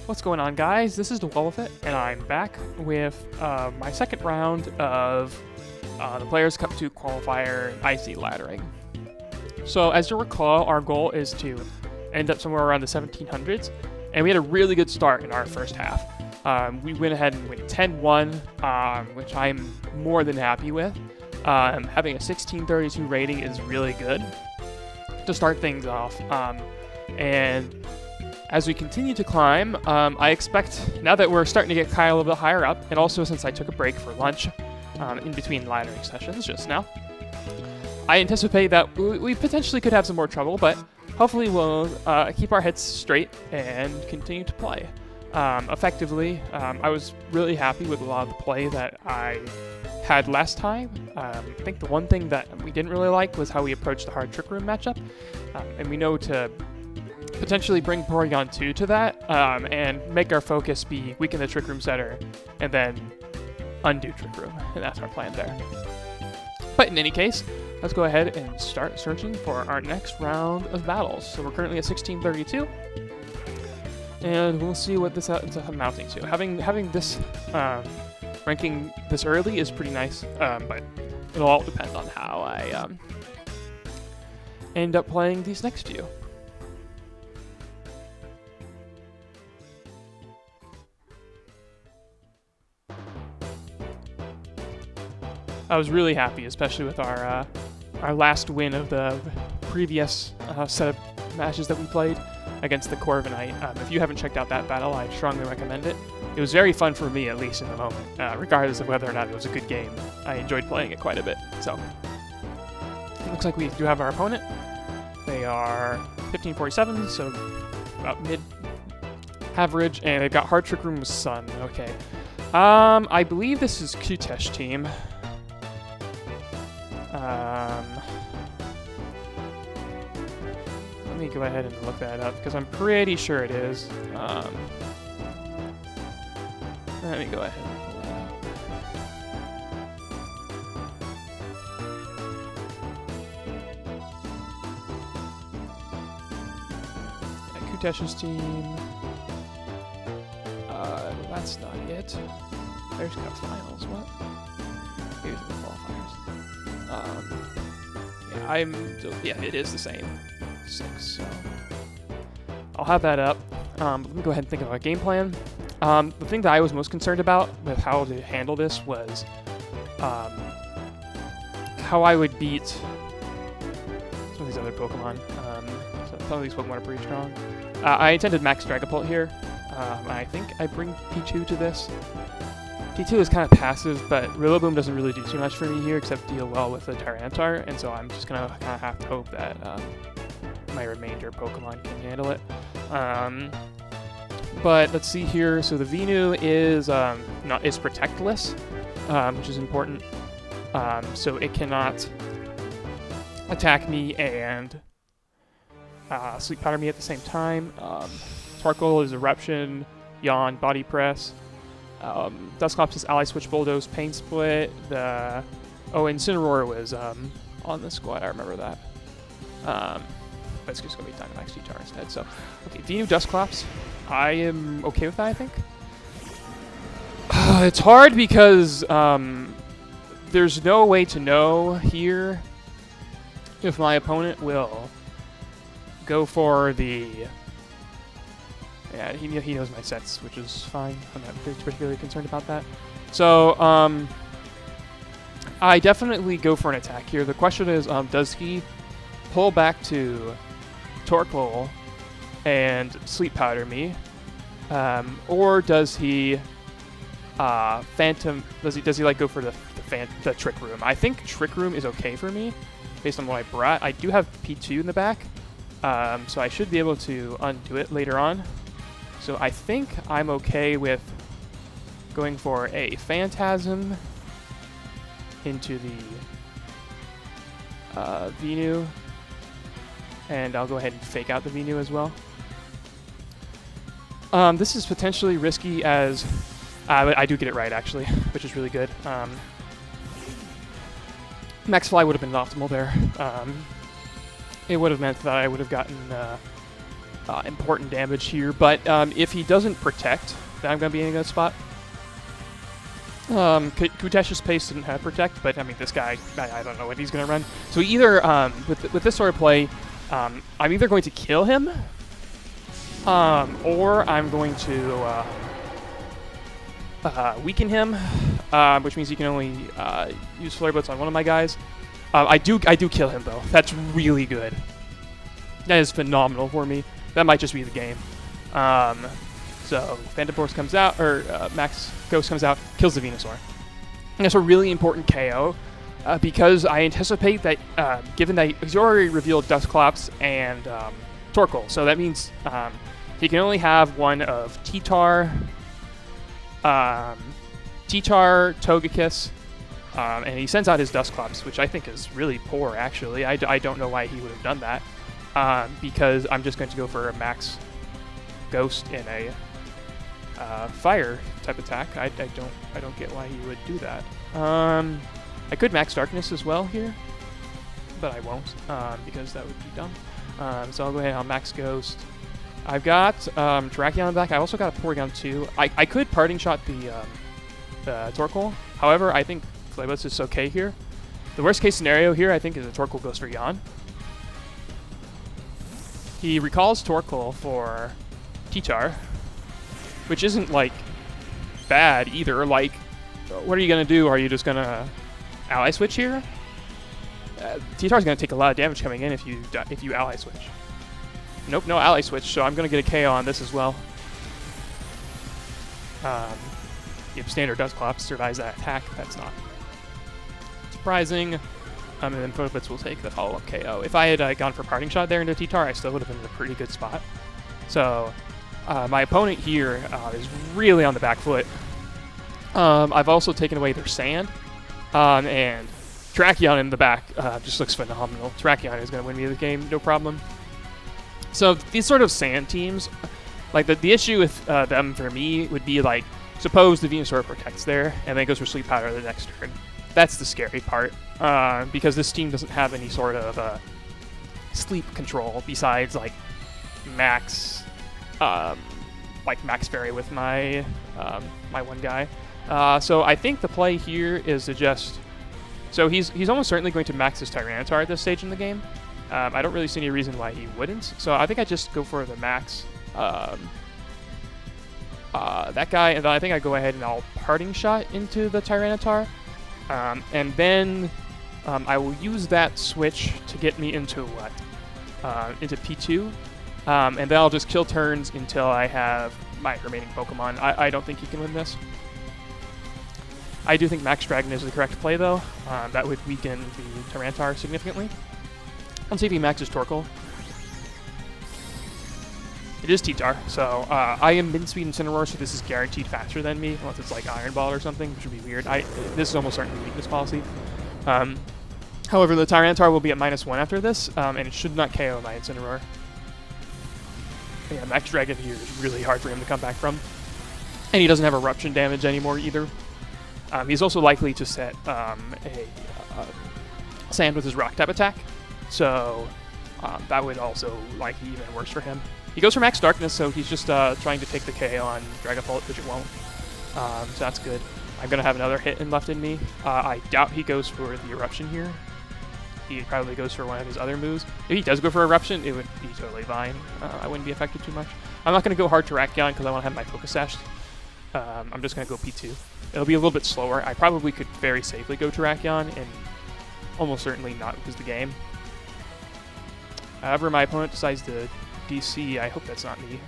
What's going on, guys? This is DaWoblefet, and I'm back with my second round of the Players' Cup 2 Qualifier IC laddering. So, as you'll recall, our goal is to end up somewhere around the 1700s, and we had a really good start in our first half. We went ahead and went 10-1, which I'm more than happy with. Having a 1632 rating is really good to start things off. And as we continue to climb, I expect, now that we're starting to get Kyle a little bit higher up, and also since I took a break for lunch in between laddering sessions just now, I anticipate that we potentially could have some more trouble, but hopefully we'll keep our heads straight and continue to play. Effectively, I was really happy with a lot of the play that I had last time. I think the one thing that we didn't really like was how we approached the hard trick room matchup, and we know to potentially bring Porygon 2 to that, and make our focus be weaken the Trick Room setter, and then undo Trick Room, and that's our plan there. But in any case, let's go ahead and start searching for our next round of battles. So we're currently at 1632, and we'll see what this ends up amounting to. Having this ranking this early is pretty nice, but it'll all depend on how I end up playing these next few. I was really happy, especially with our last win of the previous set of matches that we played against the Corviknight. If you haven't checked out that battle, I strongly recommend it. It was very fun for me, at least in the moment, regardless of whether or not it was a good game. I enjoyed playing it quite a bit. So, it looks like we do have our opponent. They are 1547, so about mid-average, and they've got Hard Trick Room with Sun. Okay. I believe this is Kutesh team. Let me go ahead and look that up, because I'm pretty sure it is. Let me go ahead and pull that up. Yeah, Kutesh's team. That's not it. There's Cup Finals. What? Here's the qualifiers. Yeah, it is the same. 6, so I'll have that up. Let me go ahead and think of a game plan. The thing that I was most concerned about with how to handle this was how I would beat some of these other Pokemon. So some of these Pokemon are pretty strong. I intended Max Dragapult here. I think I bring P2 to this. P2 is kind of passive, but Rillaboom doesn't really do too much for me here except deal well with the Tyranitar, and so I'm just going to kind of have to hope that my remainder Pokemon can handle it. But let's see here. So the Venu is protectless, which is important. So it cannot attack me and Sleep Powder me at the same time. Torkoal is Eruption, Yawn, Body Press. Dusclops is Ally Switch, Bulldoze, Pain Split. Incineroar was on the squad. I remember that. But it's just going to be Dynamax G-Tar instead. So, okay, Venu Dusclops. I am okay with that, I think. It's hard because there's no way to know here if my opponent will go for the... Yeah, he knows my sets, which is fine. I'm not particularly concerned about that. So, I definitely go for an attack here. The question is, does he pull back to Torkoal and Sleep Powder me, or does he Phantom? Does he like go for the Trick Room? I think Trick Room is okay for me, based on what I brought. I do have P2 in the back, so I should be able to undo it later on. So I think I'm okay with going for a Phantasm into the Venu, and I'll go ahead and fake out the Venu as well. This is potentially risky as I do get it right, actually, which is really good. Max Fly would have been optimal there. It would have meant that I would have gotten important damage here. But if he doesn't protect, then I'm going to be in a good spot. Kutesh's Pace didn't have protect, but I mean, this guy, I don't know what he's going to run. So either, with this sort of play, I'm either going to kill him, or I'm going to weaken him, which means he can only use Flare Blitz on one of my guys. I do kill him, though. That's really good. That is phenomenal for me. That might just be the game. So Phantom Force comes out, or Max Ghost comes out, kills the Venusaur. And that's a really important KO, because I anticipate that, given that he's already revealed Dusclops and Torkoal, so that means he can only have one of T-Tar, Togekiss, and he sends out his Dusclops, which I think is really poor, actually. I don't know why he would have done that, because I'm just going to go for a Max Ghost in a fire type attack. I don't get why he would do that. I could Max Darkness as well here, but I won't, because that would be dumb. So I'll go ahead and I'll Max Ghost. I've got Terrakion back. I also got a Porygon too. I could Parting Shot the Torkoal. However, I think Flare Blitz is okay here. The worst case scenario here, I think, is a Torkoal goes for Yawn. He recalls Torkoal for T-Tar, which isn't, like, bad either. Like, what are you going to do? Are you just going to Ally Switch here? T-Tar's going to take a lot of damage coming in if you Ally Switch. Nope, no Ally Switch, so I'm going to get a KO on this as well. If Standard Dusclops survives that attack, that's not surprising. And then Photo Blitz will take the follow-up KO. If I had gone for Parting Shot there into T-Tar, I still would have been in a pretty good spot. So my opponent here is really on the back foot. I've also taken away their Sand, and Terrakion in the back just looks phenomenal. Terrakion is going to win me the game, no problem. So these sort of Sand teams, like the issue with them for me would be, like, suppose the Venusaur protects there and then goes for Sleep Powder the next turn. That's the scary part, because this team doesn't have any sort of sleep control besides, like, Max Fairy with my my one guy. So I think the play here is to just... So he's almost certainly going to max his Tyranitar at this stage in the game. I don't really see any reason why he wouldn't. So I think I just go for the max that guy, and then I think I go ahead and I'll Parting Shot into the Tyranitar. And then I will use that switch to get me into what? Into P2. And then I'll just kill turns until I have my remaining Pokemon. I don't think he can win this. I do think Max Dragon is the correct play, though. That would weaken the Tyranitar significantly. Let's see if he maxes Torkoal. It is T-Tar, so I am Min-Speed Incineroar, so this is guaranteed faster than me, unless it's like Iron Ball or something, which would be weird. This is almost certainly weakness policy. However, the Tyranitar will be at -1 after this, and it should not KO my Incineroar. Yeah, Max Dragon here is really hard for him to come back from. And he doesn't have Eruption damage anymore either. He's also likely to set a Sand with his Rock type attack, so that would also likely even worse for him. He goes for Max Darkness, so he's just trying to take the KO on Dragapult, which it won't. So that's good. I'm going to have another hit left in me. I doubt he goes for the Eruption here. He probably goes for one of his other moves. If he does go for Eruption, it would be totally fine. I wouldn't be affected too much. I'm not going to go hard to Terrakion because I want to have my Focus Sash. I'm just going to go P2. It'll be a little bit slower. I probably could very safely go Terrakion and almost certainly not lose the game. However, my opponent decides to DC. I hope that's not me.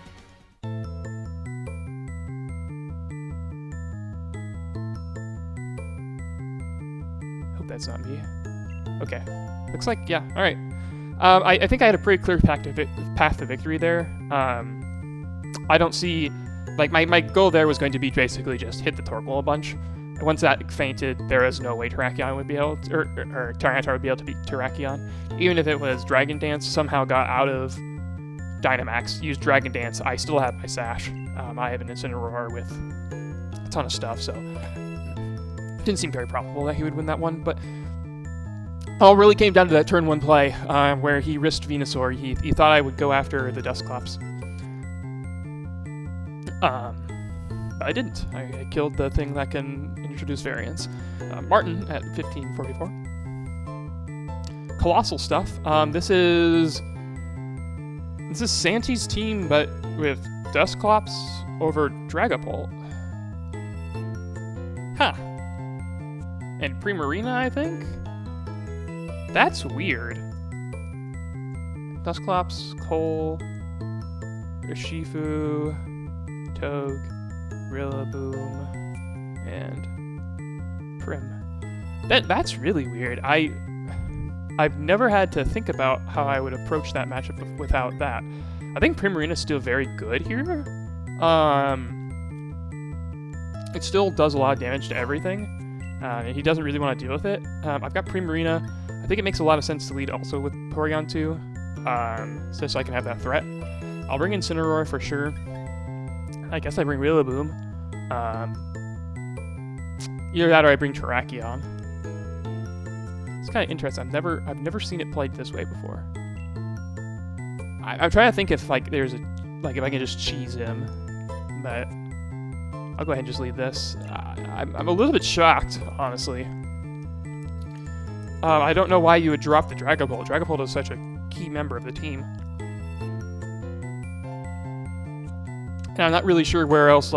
Hope that's not me. Okay. Looks like, yeah, alright. I think I had a pretty clear path to victory there. I don't see... Like, my goal there was going to be basically just hit the Torkoal a bunch. And once that fainted, there is no way Terrakion would be able to... Or Tyranitar would be able to beat Terrakion. Even if it was Dragon Dance somehow got out of Dynamax, used Dragon Dance, I still have my Sash. I have an Incineroar with a ton of stuff, so... It didn't seem very probable that he would win that one, but... It all really came down to that turn 1 play, where he risked Venusaur. He thought I would go after the Dusclops. But I didn't. I killed the thing that can introduce variants. Martin at 1544. Colossal stuff. This is Santi's team, but with Dusclops over Dragapult. Huh. And Primarina, I think? That's weird. Dusclops, Cole, Urshifu, Togue, Rillaboom, and Prim. That's really weird. I've never had to think about how I would approach that matchup without that. I think Primarina's still very good here. It still does a lot of damage to everything, and he doesn't really want to deal with it. I've got Primarina. I think it makes a lot of sense to lead also with Porygon 2, so I can have that threat. I'll bring Incineroar for sure. I guess I bring Rillaboom. Either that or I bring Terrakion. It's kind of interesting. I've never seen it played this way before. I'm trying to think if if I can just cheese him, but I'll go ahead and just leave this. I'm a little bit shocked, honestly. I don't know why you would drop the Dragapult. Dragapult is such a key member of the team. And I'm not really sure where else,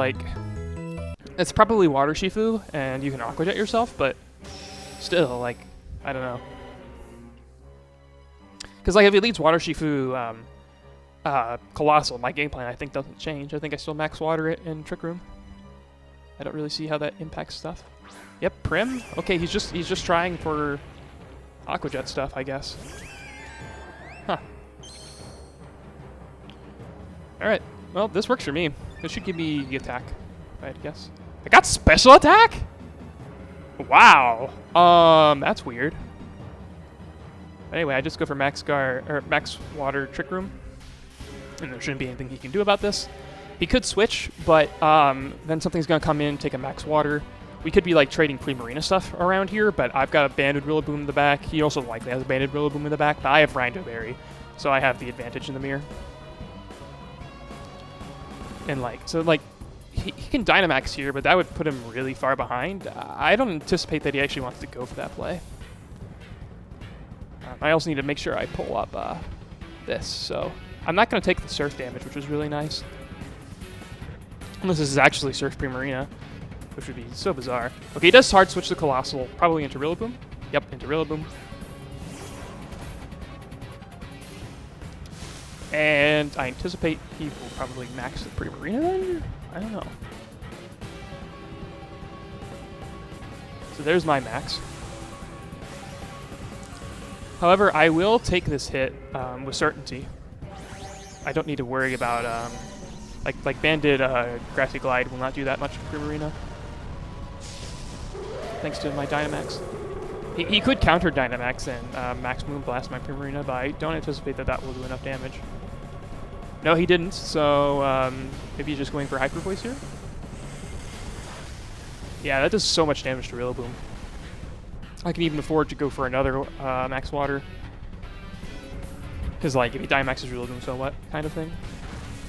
it's probably Water Shifu, and you can Aqua Jet yourself, but still, I don't know. Because, if it leads Water Shifu, Colossal, my game plan, I think, doesn't change. I think I still max water it in Trick Room. I don't really see how that impacts stuff. Yep, Prim. Okay, he's just trying for Aqua Jet stuff, I guess. Huh. Alright. Well, this works for me. This should give me the attack, if I had to guess. I got special attack? Wow. That's weird. Anyway, I just go for max water Trick Room. And there shouldn't be anything he can do about this. He could switch, but then something's going to come in, take a max water. We could be trading Primarina stuff around here, but I've got a Banded Rillaboom in the back. He also likely has a Banded Rillaboom in the back, but I have Rindo Berry, so I have the advantage in the mirror. And he can Dynamax here, but that would put him really far behind. I don't anticipate that he actually wants to go for that play. I also need to make sure I pull up this, so I'm not going to take the Surf damage, which was really nice. Unless this is actually Surf Primarina, which would be so bizarre. Okay, he does hard switch the Colossal, probably into Rillaboom. Yep, into Rillaboom. And I anticipate he will probably max the Primarina then? I don't know. So there's my max. However, I will take this hit with certainty. I don't need to worry about, like Banded Grassy Glide will not do that much to Primarina. Thanks to my Dynamax. He could counter Dynamax and Max Moonblast my Primarina, but I don't anticipate that will do enough damage. No, he didn't, so maybe he's just going for Hyper Voice here? Yeah, that does so much damage to Rillaboom. I can even afford to go for another Max Water. Because, if he Dynamaxes Rillaboom, so what kind of thing.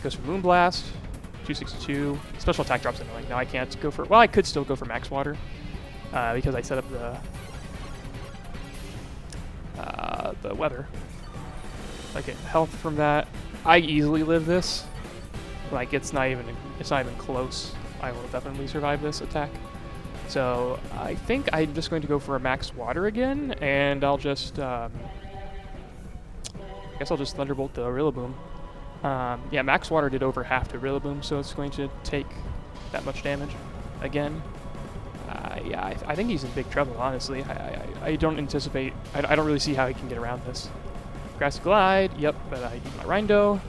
Goes for Moonblast, 262. Special attack drop's annoying. Now I can't go for... Well, I could still go for Max Water. Because I set up the weather. I get health from that. I easily live this. It's not even close. I will definitely survive this attack. So I think I'm just going to go for a Max Water again, and I'll just I guess I'll just Thunderbolt the Rillaboom. Yeah, Max Water did over half to Rillaboom, so it's going to take that much damage again. Yeah, I think he's in big trouble, honestly. I don't anticipate... I don't really see how he can get around this. Grassy Glide, yep, but I need my Rindo.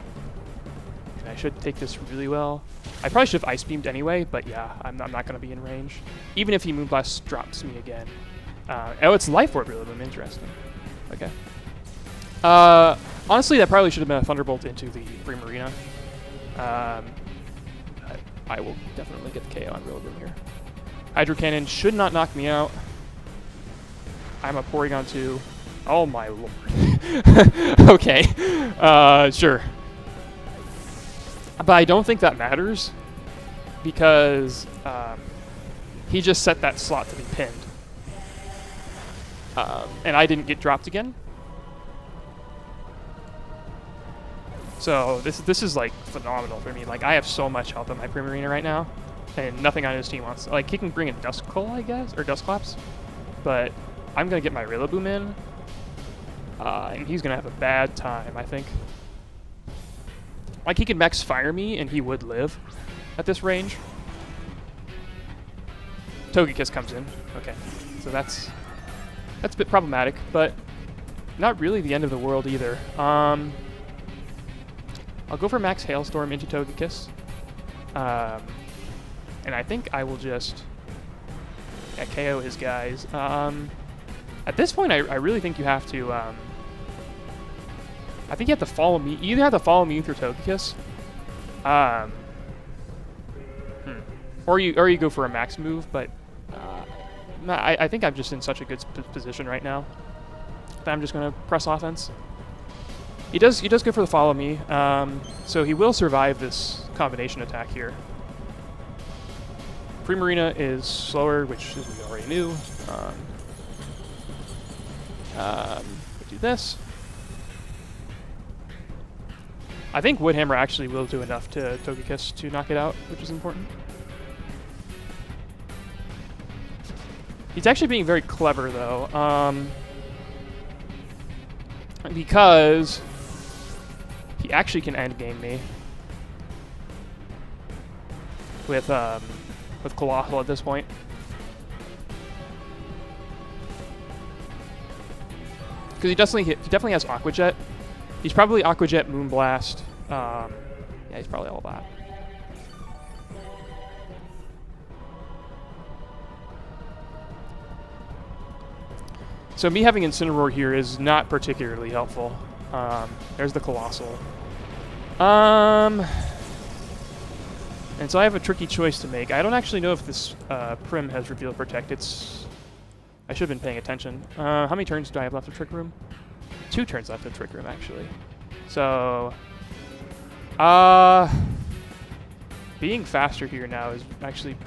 And I should take this really well. I probably should have Ice Beamed anyway, but yeah, I'm not going to be in range. Even if he Moonblast drops me again. Oh, it's Life Orb Rillaboom, interesting. Okay. Honestly, that probably should have been a Thunderbolt into the Primarina. I will definitely get the KO on Rillaboom here. Hydro Cannon should not knock me out. I'm a Porygon 2. Oh my lord. Okay. Sure. But I don't think that matters. because he just set that slot to be pinned. And I didn't get dropped again. So this is like phenomenal for me. Like, I have so much health on my Primarina right now, and nothing on his team wants. Like, he can bring in Duskull, I guess, or Dusclops, but I'm gonna get my Rillaboom in, and he's gonna have a bad time, I think. Like, he could Max Fire me, and he would live at this range. Togekiss comes in. Okay, so that's a bit problematic, but not really the end of the world either. I'll go for Max Hailstorm into Togekiss. And I think I will just KO his guys. At this point, I really think you have to... I think you have to follow me. You either have to follow me through Togekiss, or you go for a max move. But I think I'm just in such a good position right now that I'm just going to press offense. He does go for the follow me, so he will survive this combination attack here. Primarina is slower, which we already knew. We do this. I think Woodhammer actually will do enough to Togekiss to knock it out, which is important. He's actually being very clever, though, because he actually can endgame me with Colossal at this point. Because he definitely has Aqua Jet. He's probably Aqua Jet, Moonblast. Yeah, he's probably all that. So me having Incineroar here is not particularly helpful. There's the Colossal. And so I have a tricky choice to make. I don't actually know if this Prim has Reveal Protect. I should have been paying attention. How many turns do I have left of Trick Room? 2 turns left of Trick Room, actually. So, being faster here now is actually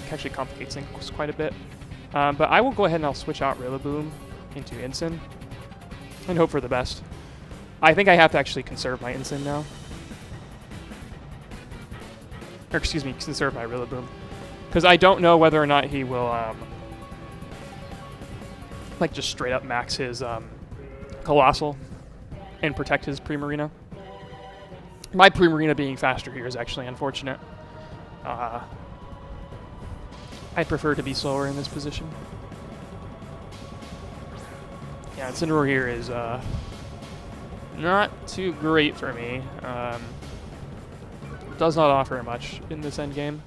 actually complicates things quite a bit. But I will go ahead and I'll switch out Rillaboom into Incin and hope for the best. I think I have to actually conserve my Incin now. Or excuse me, conserve my Rillaboom. Because I don't know whether or not he will, like, just straight up max his Colossal and protect his Primarina. My Primarina being faster here is actually unfortunate. I'd prefer to be slower in this position. Yeah, Incineroar here is not too great for me. Does not offer much in this endgame.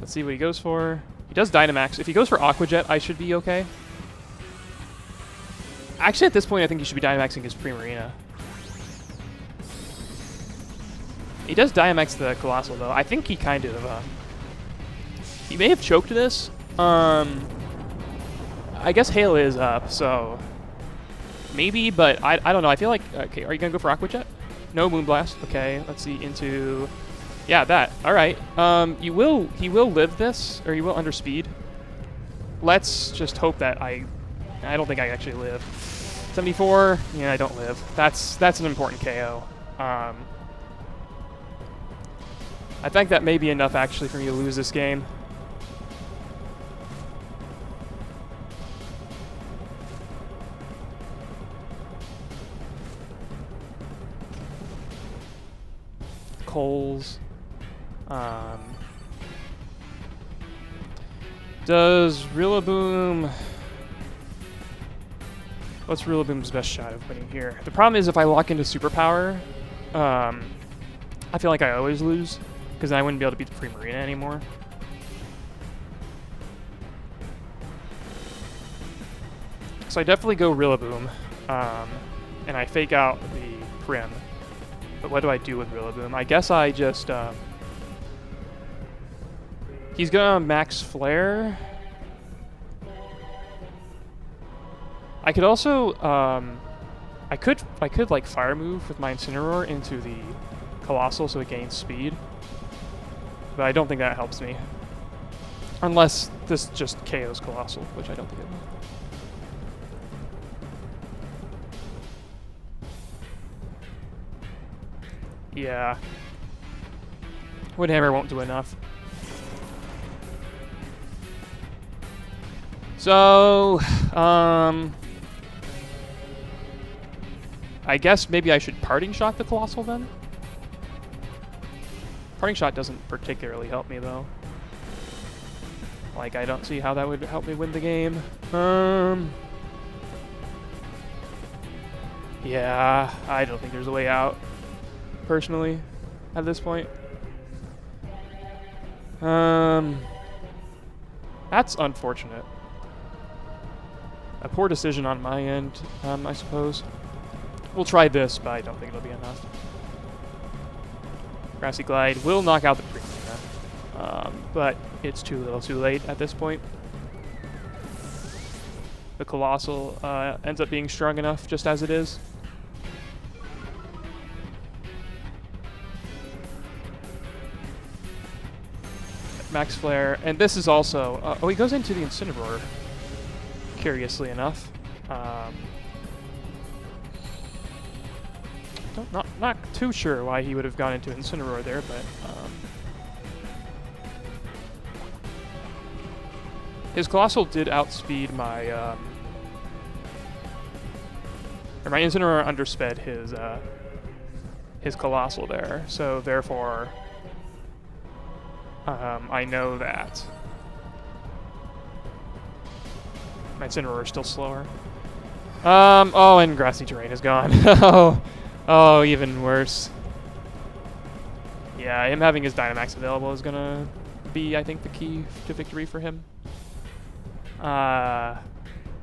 Let's see what he goes for. He does Dynamax. If he goes for Aqua Jet, I should be okay. Actually, at this point, I think he should be Dynamaxing his Primarina. He does Dynamax the Colossal, though. I think he kind of... he may have choked this. I guess Hail is up, so... maybe, but I don't know. I feel like... okay, are you going to go for Aqua Jet? No Moonblast. Okay, let's see, into... yeah, that. All right. He will live this, or he will underspeed. Let's just hope that I don't think I actually live. 74. Yeah, I don't live. That's an important KO. I think that may be enough actually for me to lose this game. Coles. Does Rillaboom... what's Rillaboom's best shot of winning here? The problem is if I lock into Superpower, I feel like I always lose, because then I wouldn't be able to beat the Primarina anymore. So I definitely go Rillaboom, and I fake out the Prim. But what do I do with Rillaboom? I guess I just... he's gonna max Flare. I could also... I could like Fire Move with my Incineroar into the Colossal so it gains speed. But I don't think that helps me. Unless this just KOs Colossal, which I don't think it will. Yeah. Woodhammer won't do enough. So, I guess maybe I should Parting Shot the Colossal then? Parting Shot doesn't particularly help me though. Like, I don't see how that would help me win the game. Yeah, I don't think there's a way out, personally, at this point. That's unfortunate. A poor decision on my end, I suppose. We'll try this, but I don't think it'll be enough. Grassy Glide will knock out the Primarina, but it's too little too late at this point. The Colossal ends up being strong enough just as it is. Max Flare, and this is also... oh, he goes into the Incineroar, curiously enough. Not too sure why he would have gone into Incineroar there, but his Colossal did outspeed my or my Incineroar undersped his Colossal there, so therefore I know that my Incineroar is still slower. Oh, and Grassy Terrain is gone. Oh, even worse. Yeah, him having his Dynamax available is gonna be, I think, the key to victory for him.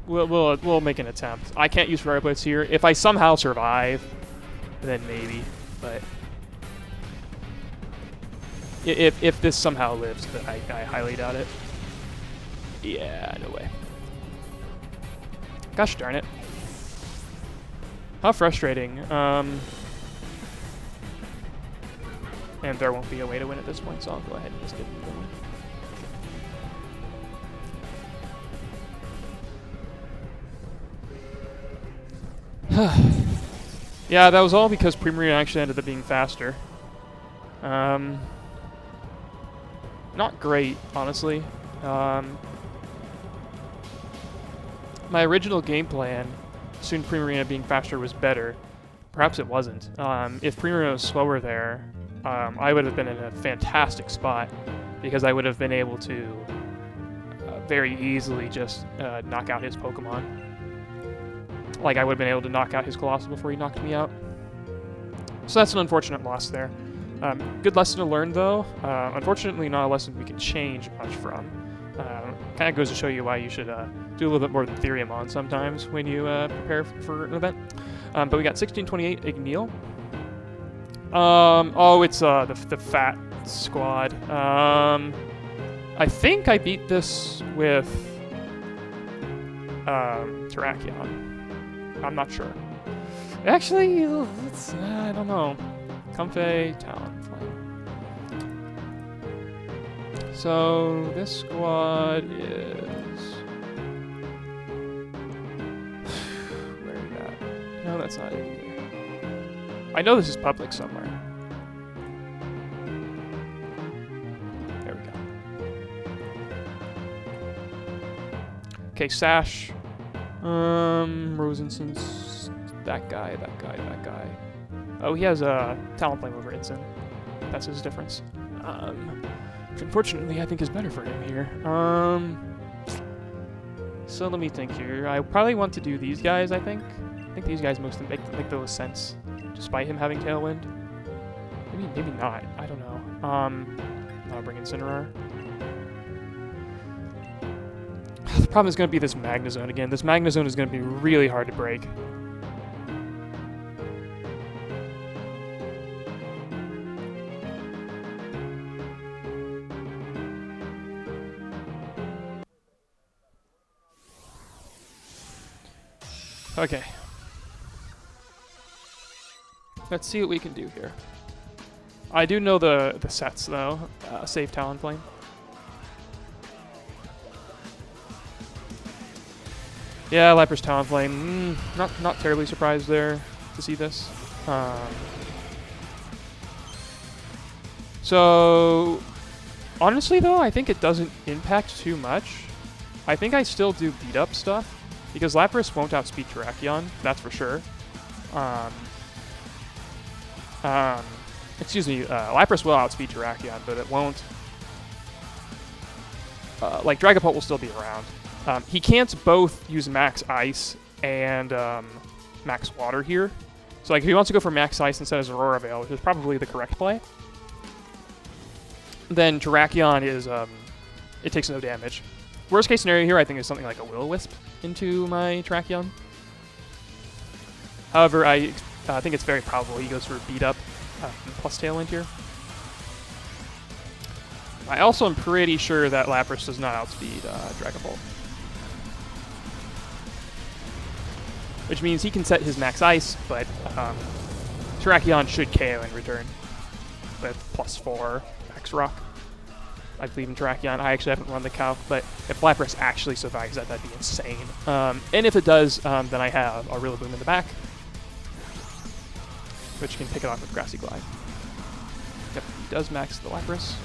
We'll make an attempt. I can't use Fire Blitz here. If I somehow survive, then maybe. But if this somehow lives, but I highly doubt it. Yeah, no way. Gosh darn it. How frustrating. And there won't be a way to win at this point, so I'll go ahead and just give him the win. Yeah, that was all because Primarina actually ended up being faster. Not great, honestly. My original game plan assumed Primarina being faster was better. Perhaps it wasn't. If Primarina was slower there, I would have been in a fantastic spot because I would have been able to very easily just knock out his Pokemon. Like, I would have been able to knock out his Colossal before he knocked me out. So that's an unfortunate loss there. Good lesson to learn, though. Unfortunately, not a lesson we can change much from. Kind of goes to show you why you should do a little bit more than Theriamon sometimes when you prepare for an event. But we got 1628 Igneel. Oh, it's the fat squad. I think I beat this with Terrakion. I'm not sure. Actually, let's, I don't know. Comfey, Talonflame. So this squad is... Where is that? No, that's not it either. I know this is public somewhere. There we go. Okay, Sash. Rosensense. That guy. Oh, he has a Talonflame over Incin. That's his difference. Which unfortunately I think is better for him here. So let me think here. I probably want to do these guys, I think. I think these guys mostly make the most sense, despite him having Tailwind. Maybe not. I don't know. I'll bring Incineroar. The problem is going to be this Magnezone again. This Magnezone is going to be really hard to break. Okay. Let's see what we can do here. I do know the sets though. Save Talonflame. Yeah, Lapras Talonflame. Not terribly surprised there to see this. So honestly though, I think it doesn't impact too much. I think I still do beat up stuff because Lapras won't outspeed Terrakion, that's for sure. Excuse me, Lapras will outspeed Terrakion, but it won't. Like Dragapult will still be around. He can't both use Max Ice and Max Water here. So like if he wants to go for Max Ice instead of Aurora Veil, which is probably the correct play, then Terrakion is, it takes no damage. Worst case scenario here, I think, is something like a Will-O-Wisp into my Terrakion. However, I think it's very probable he goes for Beat Up plus Tailwind here. I also am pretty sure that Lapras does not outspeed Dragapult. Which means he can set his Max Ice, but Terrakion should KO in return with +4 Max Rock. I believe in Terrakion. I actually haven't run the calc, but if Lapras actually survives that, that'd be insane. And if it does, then I have a Rillaboom in the back, which can pick it off with Grassy Glide. Yep, he does max the Lapras.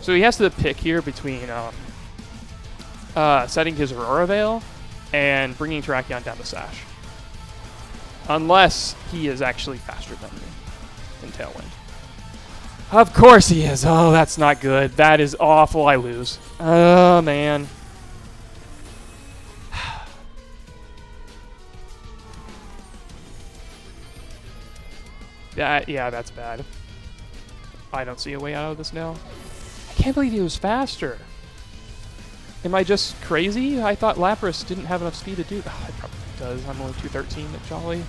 So he has to pick here between setting his Aurora Veil and bringing Terrakion down to Sash. Unless he is actually faster than me in Tailwind. Of course he is. Oh, that's not good. That is awful. I lose. Oh, man. Yeah, that's bad. I don't see a way out of this now. I can't believe he was faster. Am I just crazy? I thought Lapras didn't have enough speed to do that. Oh, it probably does. I'm only 213 at Jolly.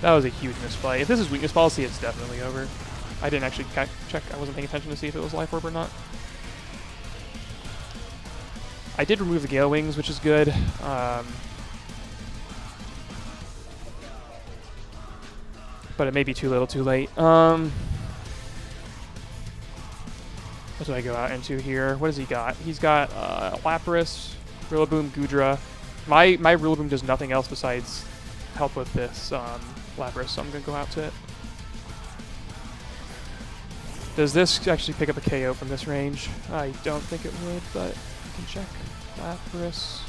That was a huge misplay. If this is weakness policy, it's definitely over. I didn't actually check. I wasn't paying attention to see if it was Life Orb or not. I did remove the Gale Wings, which is good. But it may be too little too late. What do I go out into here? What has he got? He's got Lapras, Rillaboom, Goodra. My Rillaboom does nothing else besides help with this Lapras, so I'm going to go out to it. Does this actually pick up a KO from this range? I don't think it would, but I can check. Lapras.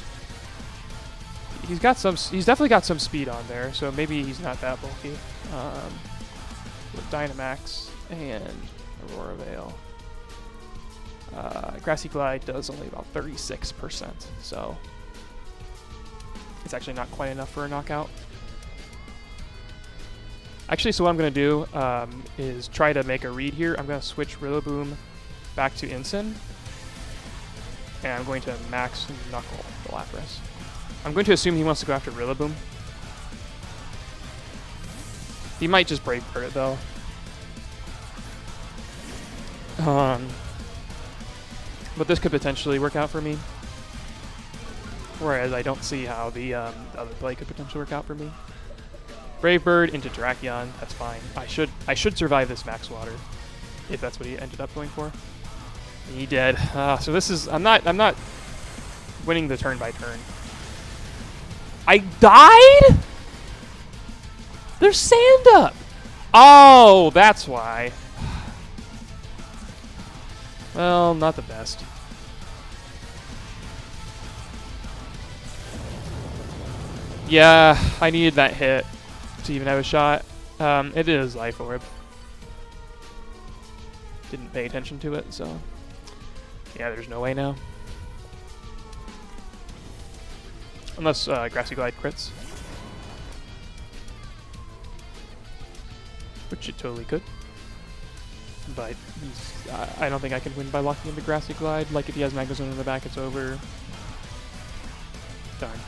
He's definitely got some speed on there, so maybe he's not that bulky. With Dynamax and Aurora Veil. Grassy Glide does only about 36%, so it's actually not quite enough for a knockout. Actually, so what I'm going to do is try to make a read here. I'm going to switch Rillaboom back to Incin, and I'm going to max Knuckle the Lapras. I'm going to assume he wants to go after Rillaboom. He might just Brave Bird it, though. But this could potentially work out for me. Whereas I don't see how the other play could potentially work out for me. Brave Bird into Terrakion, that's fine. I should survive this Max Water, if that's what he ended up going for. He did. So this is I'm not winning the turn by turn. I died? There's sand up. Oh, that's why. Well, not the best. Yeah, I needed that hit to even have a shot. It is Life Orb. Didn't pay attention to it, so yeah, there's no way now. Unless Grassy Glide crits. Which it totally could. But I don't think I can win by locking into Grassy Glide. Like if he has Magnezone in the back, it's over. Darn.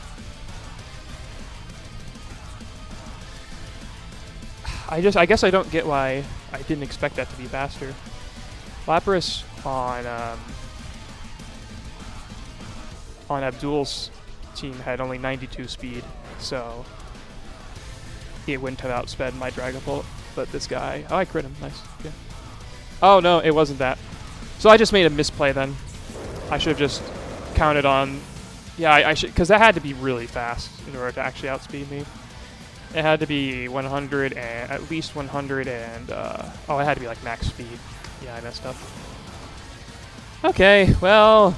I guess I don't get why I didn't expect that to be faster. Lapras on Abdul's team had only 92 speed, so it wouldn't have outsped my Dragapult. But this guy, oh, I crit him, nice. Yeah. Oh no, it wasn't that. So I just made a misplay then. I should have just counted on, yeah, I should, because that had to be really fast in order to actually outspeed me. It had to be 100 and at least 100 and oh, it had to be like max speed. Yeah, I messed up. Okay, well,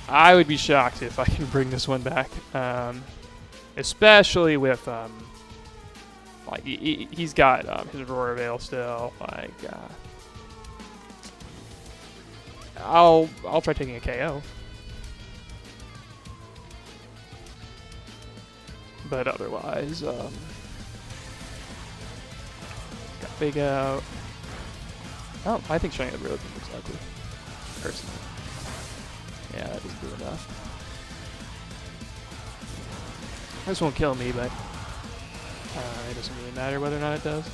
I would be shocked if I can bring this one back, especially with like he's got his Aurora Veil still. Like I'll try taking a KO. But otherwise, got Big Out. Oh, I think showing it really looks ugly, personally. Yeah, that doesn't do enough. This won't kill me, but it doesn't really matter whether or not it does.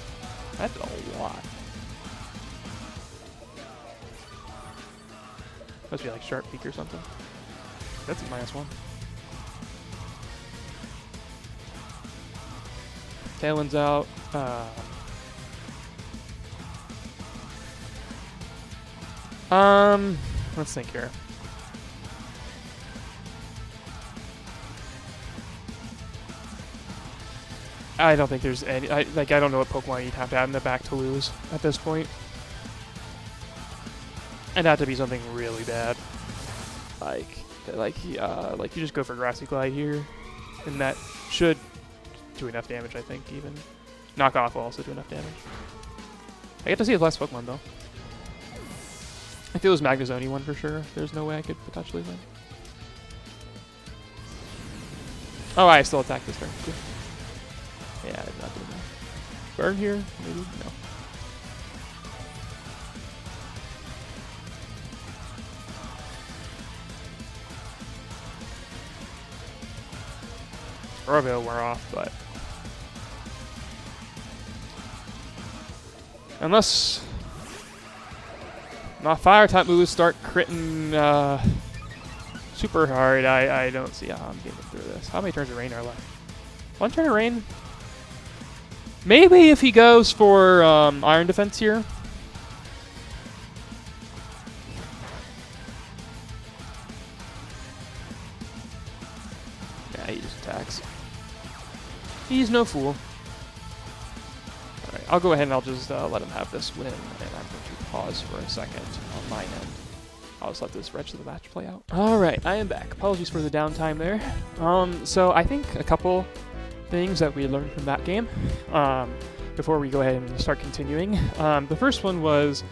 That's a lot. Must be like Sharp Peak or something. That's a -1. Tailwind's out. Let's think here. I don't think there's any. I don't know what Pokemon you'd have to have in the back to lose at this point. It'd have to be something really bad. Like you just go for Grassy Glide here, and that should do enough damage, I think, even. Knock Off will also do enough damage. I get to see his last Pokemon, though. If it was Magnezone one for sure, there's no way I could potentially win. Oh, I still attack this turn. Good. Yeah, I did not do that. Burn here? Maybe? No. Aurora wore off, but unless my fire type moves start critting super hard, I don't see how I'm getting through this. How many turns of rain are left? One turn of rain? Maybe if he goes for Iron Defense here. Yeah, he just attacks. He's no fool. Alright, I'll go ahead and I'll just let him have this win, and I'm going to pause for a second on my end. I'll just let this rest of the match play out. Alright, I am back. Apologies for the downtime there. So I think a couple things that we learned from that game before we go ahead and start continuing. The first one was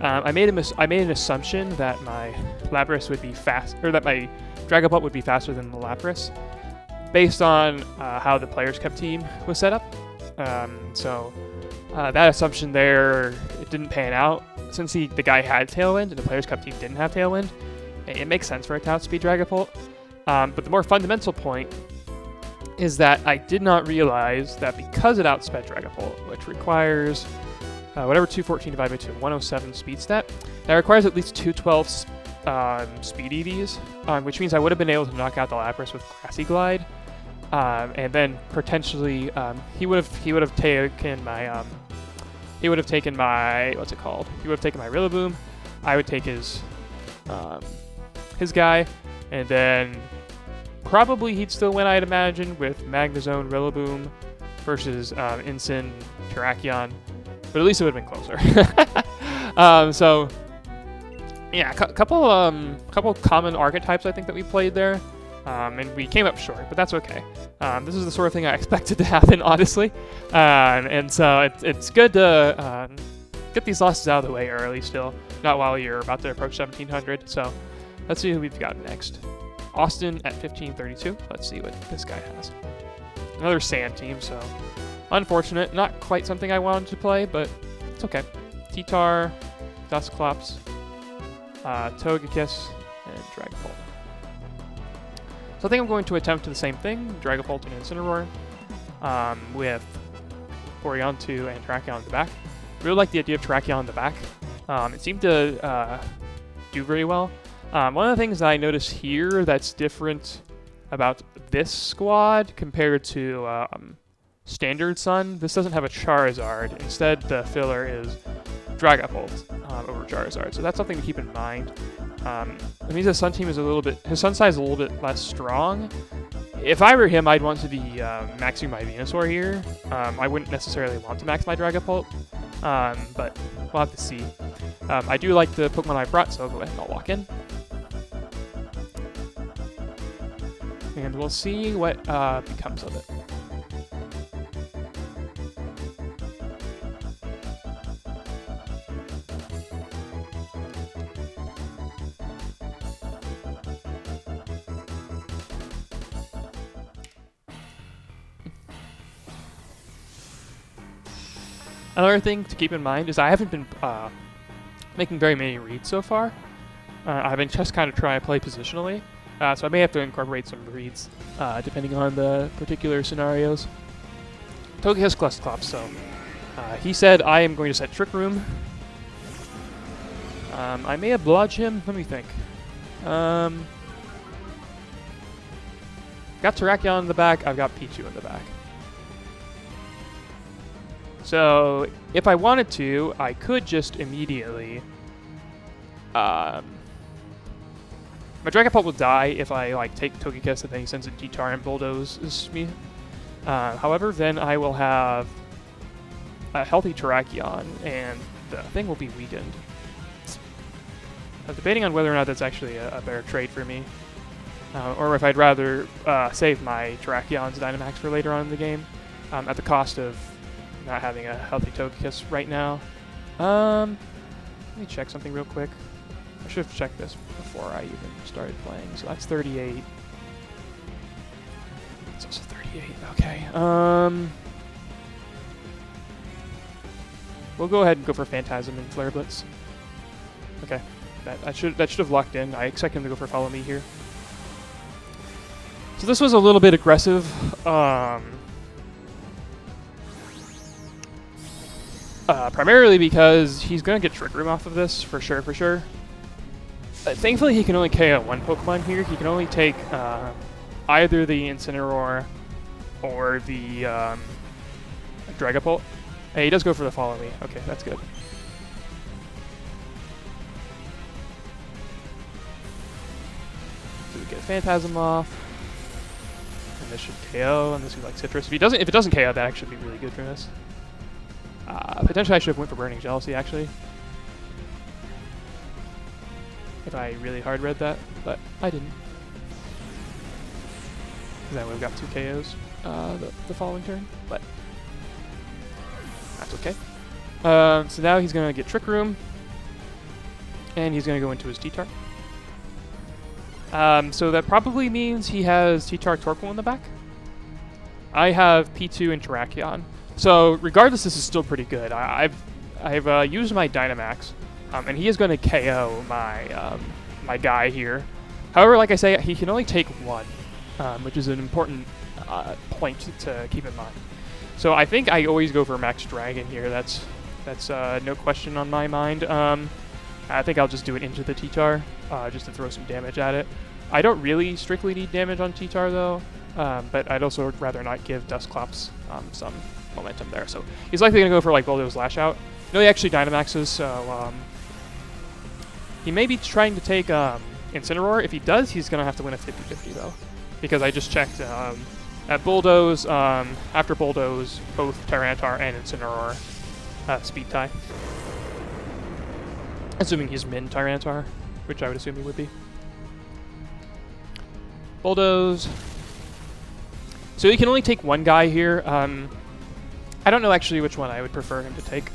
I made an assumption that my Lapras would be fast, or that my Dragapult would be faster than the Lapras, based on how the Players Cup team was set up. So that assumption there, it didn't pan out. Since the guy had Tailwind and the Players Cup team didn't have Tailwind, it makes sense for it to outspeed Dragapult. But the more fundamental point is that I did not realize that because it outsped Dragapult, which requires whatever 214 divided by 2, 107 speed stat, that requires at least 212 speed EVs, which means I would have been able to knock out the Lapras with Grassy Glide, and then potentially he would have taken my what's it called? He would have taken my Rillaboom. I would take his guy, and then probably he'd still win, I'd imagine, with Magnezone Rillaboom versus Incin Terrakion, but at least it would have been closer. So yeah, couple common archetypes I think that we played there, and we came up short, but that's okay. This is the sort of thing I expected to happen, honestly, and so it's good to get these losses out of the way early still, not while you're about to approach 1700. So let's see who we've got next. Austin at 1532. Let's see what this guy has. Another sand team, so unfortunate. Not quite something I wanted to play, but it's okay. T-Tar, Dusclops, Togekiss, and Dragapult. So I think I'm going to attempt the same thing, Dragapult and Incineroar, with Oriantu and Terrakion in the back. Really like the idea of Terrakion in the back. It seemed to do very well. One of the things that I noticed here that's different about this squad compared to Standard Sun. This doesn't have a Charizard. Instead, the filler is Dragapult over Charizard. So that's something to keep in mind. It means the Sun team is his Sun side is a little bit less strong. If I were him, I'd want to be maxing my Venusaur here. I wouldn't necessarily want to max my Dragapult, but we'll have to see. I do like the Pokemon I brought, so I'll go ahead and I'll walk in. And we'll see what becomes of it. Another thing to keep in mind is I haven't been making very many reads so far. I've been just kind of trying to play positionally, so I may have to incorporate some reads depending on the particular scenarios. Toki has Clustclops, so he said I am going to set Trick Room. I may oblige him. Let me think. Got Terrakion in the back. I've got Pichu in the back. So, if I wanted to, I could just immediately... my Dragapult will die if I take Togekiss and then he sends a G-Tar and bulldozes me. However, then I will have a healthy Terrakion and the thing will be weakened. I'm debating on whether or not that's actually a better trade for me. Or if I'd rather save my Terrakion's Dynamax for later on in the game at the cost of not having a healthy Togekiss right now. Let me check something real quick. I should have checked this before I even started playing. So that's 38. It's also 38. Okay. We'll go ahead and go for Phantasm and Flare Blitz. Okay. That should have locked in. I expect him to go for Follow Me here. So this was a little bit aggressive. Primarily because he's going to get Trick Room off of this, for sure. Thankfully, he can only KO one Pokemon here. He can only take either the Incineroar or the Dragapult. Hey, he does go for the Follow Me. Okay, that's good. So we get Phantasm off. And this should KO, and this would like Citrus. If it doesn't KO, that actually would be really good for this. Potentially I should have went for Burning Jealousy, actually. If I really hard read that, but I didn't. Then we've got 2 KOs the following turn, but that's okay. So now he's going to get Trick Room, and he's going to go into his T-Tar. So that probably means he has T-Tar Torkoal in the back. I have P2 and Terrakion. So regardless, this is still pretty good. I've used my Dynamax, and he is going to KO my my guy here. However, like I say, he can only take one, which is an important point to keep in mind. So I think I always go for Max Dragon here. That's no question on my mind. I think I'll just do it into the T-Tar just to throw some damage at it. I don't really strictly need damage on T-Tar though, but I'd also rather not give Dusclops some momentum there. So he's likely going to go for like Bulldoze Lash Out. No, he actually Dynamaxes, so he may be trying to take Incineroar. If he does, he's going to have to win a 50-50 though, because I just checked at Bulldoze, after Bulldoze, both Tyranitar and Incineroar speed tie. Assuming he's min Tyranitar, which I would assume he would be. Bulldoze. So he can only take one guy here. I don't know actually which one I would prefer him to take.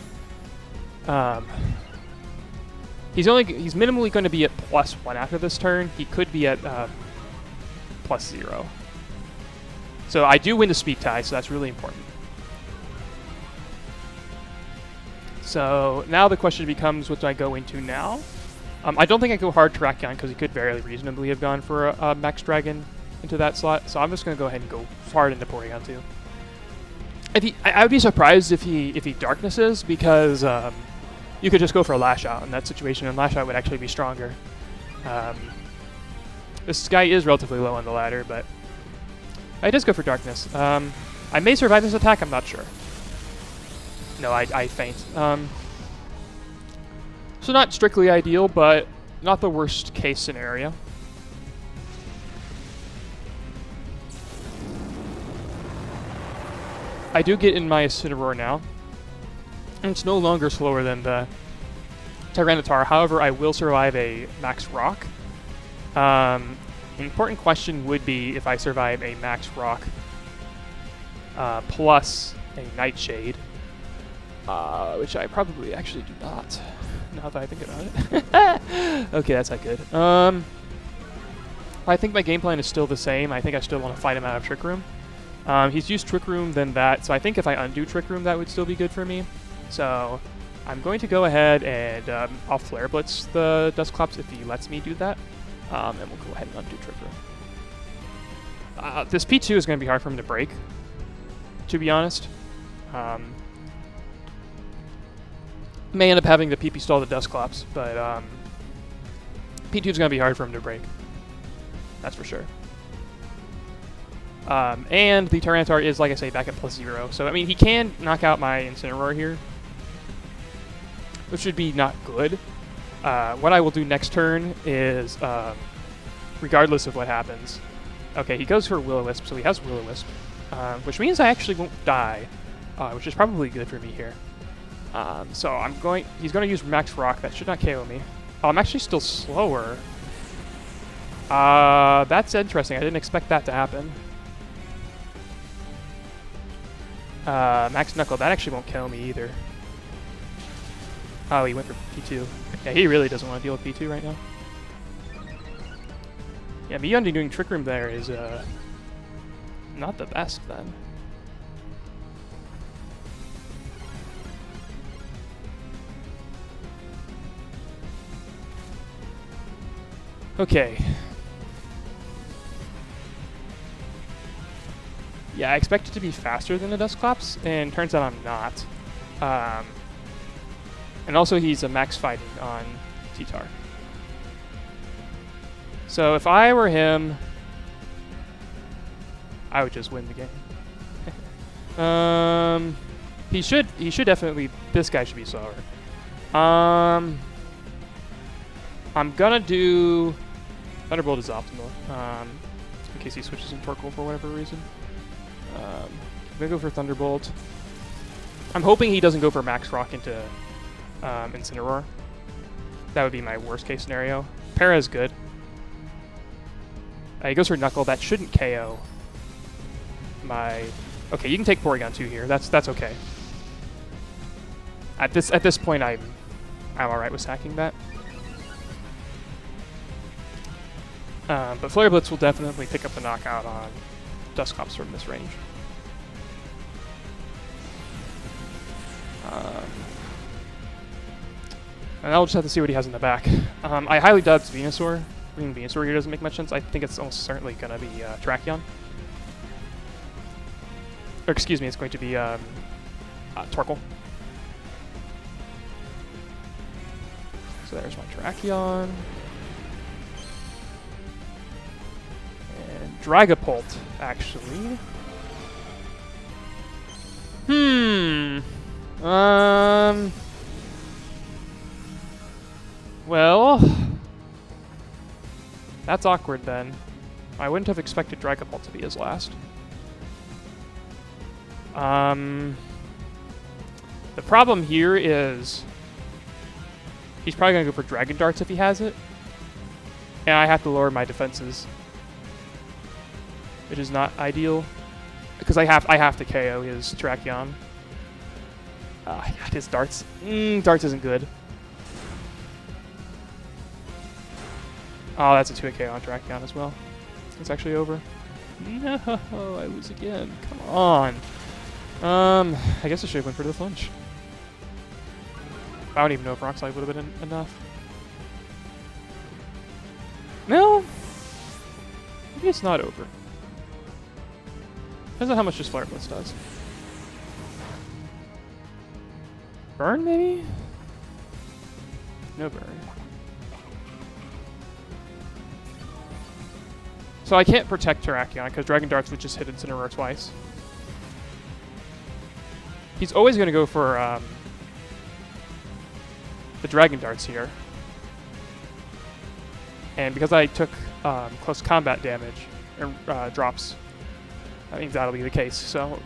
He's minimally going to be at +1 after this turn. He could be at +0. So I do win the speed tie, so that's really important. So now the question becomes, what do I go into now? I don't think I go hard Terrakion because he could very reasonably have gone for a Max Dragon into that slot. So I'm just going to go ahead and go hard into Porygon 2. I would be surprised if he Darknesses, because you could just go for a Lash Out in that situation, and Lash Out would actually be stronger. This guy is relatively low on the ladder, but I does go for darkness. I may survive this attack, I'm not sure. No, I faint. So not strictly ideal, but not the worst case scenario. I do get in my Incineroar now. And it's no longer slower than the Tyranitar. However, I will survive a Max Rock. An important question would be if I survive a Max Rock plus a Nightshade. Which I probably actually do not, now that I think about it. Okay, that's not good. I think my game plan is still the same. I think I still want to fight him out of Trick Room. He's used Trick Room, then that, so I think if I undo Trick Room, that would still be good for me. So I'm going to go ahead and I'll Flare Blitz the Dusclops if he lets me do that. And we'll go ahead and undo Trick Room. This P2 is going to be hard for him to break, to be honest. May end up having to PP stall the Dusclops, but P2 is going to be hard for him to break. That's for sure. And the Tyranitar is, like I say, back at +0. So, I mean, he can knock out my Incineroar here, which would be not good. What I will do next turn is, regardless of what happens... Okay, he goes for Will-O-Wisp, so he has Will-O-Wisp, which means I actually won't die, which is probably good for me here. So he's going to use Max Rock. That should not KO me. Oh, I'm actually still slower. That's interesting. I didn't expect that to happen. Max Knuckle. That actually won't kill me either. Oh, he went for P2. Yeah, he really doesn't want to deal with P2 right now. Yeah, me undoing Trick Room there is not the best then. Okay. Yeah, I expect it to be faster than the Dusclops, and turns out I'm not. And also he's a max fighting on T-Tar. So if I were him, I would just win the game. He should definitely, this guy should be slower. I'm gonna do Thunderbolt is optimal, in case he switches in Torkoal for whatever reason. I'm gonna go for Thunderbolt. I'm hoping he doesn't go for Max Rock into Incineroar. That would be my worst case scenario. Para is good. He goes for Knuckle. That shouldn't KO my... Okay, you can take Porygon 2 here. That's okay. At this point, I'm alright with sacking that. But Flare Blitz will definitely pick up the knockout on Dusclops from this range. And I'll just have to see what he has in the back. I highly doubt it's Venusaur. I mean, Venusaur here doesn't make much sense. I think it's almost certainly going to be Terrakion. Or excuse me, it's going to be Torkoal. So there's my Terrakion. And Dragapult, actually. Well, that's awkward then. I wouldn't have expected Dragapult to be his last. The problem here is he's probably going to go for Dragon Darts if he has it. And I have to lower my defenses, which is not ideal because I have to KO his Terrakion. His Darts. Darts isn't good. Oh, that's a 2-hit KO on Terrakion as well. It's actually over. No, I lose again. Come on. I guess I should have went for the flinch. I don't even know if Rock Slide would have been enough. No. Maybe it's not over. Depends on how much this Flare Blitz does. Burn, maybe? No burn. So I can't protect Terrakion because Dragon Darts would just hit Incineroar twice. He's always going to go for the Dragon Darts here. And because I took close combat damage, or drops, that means that'll be the case. So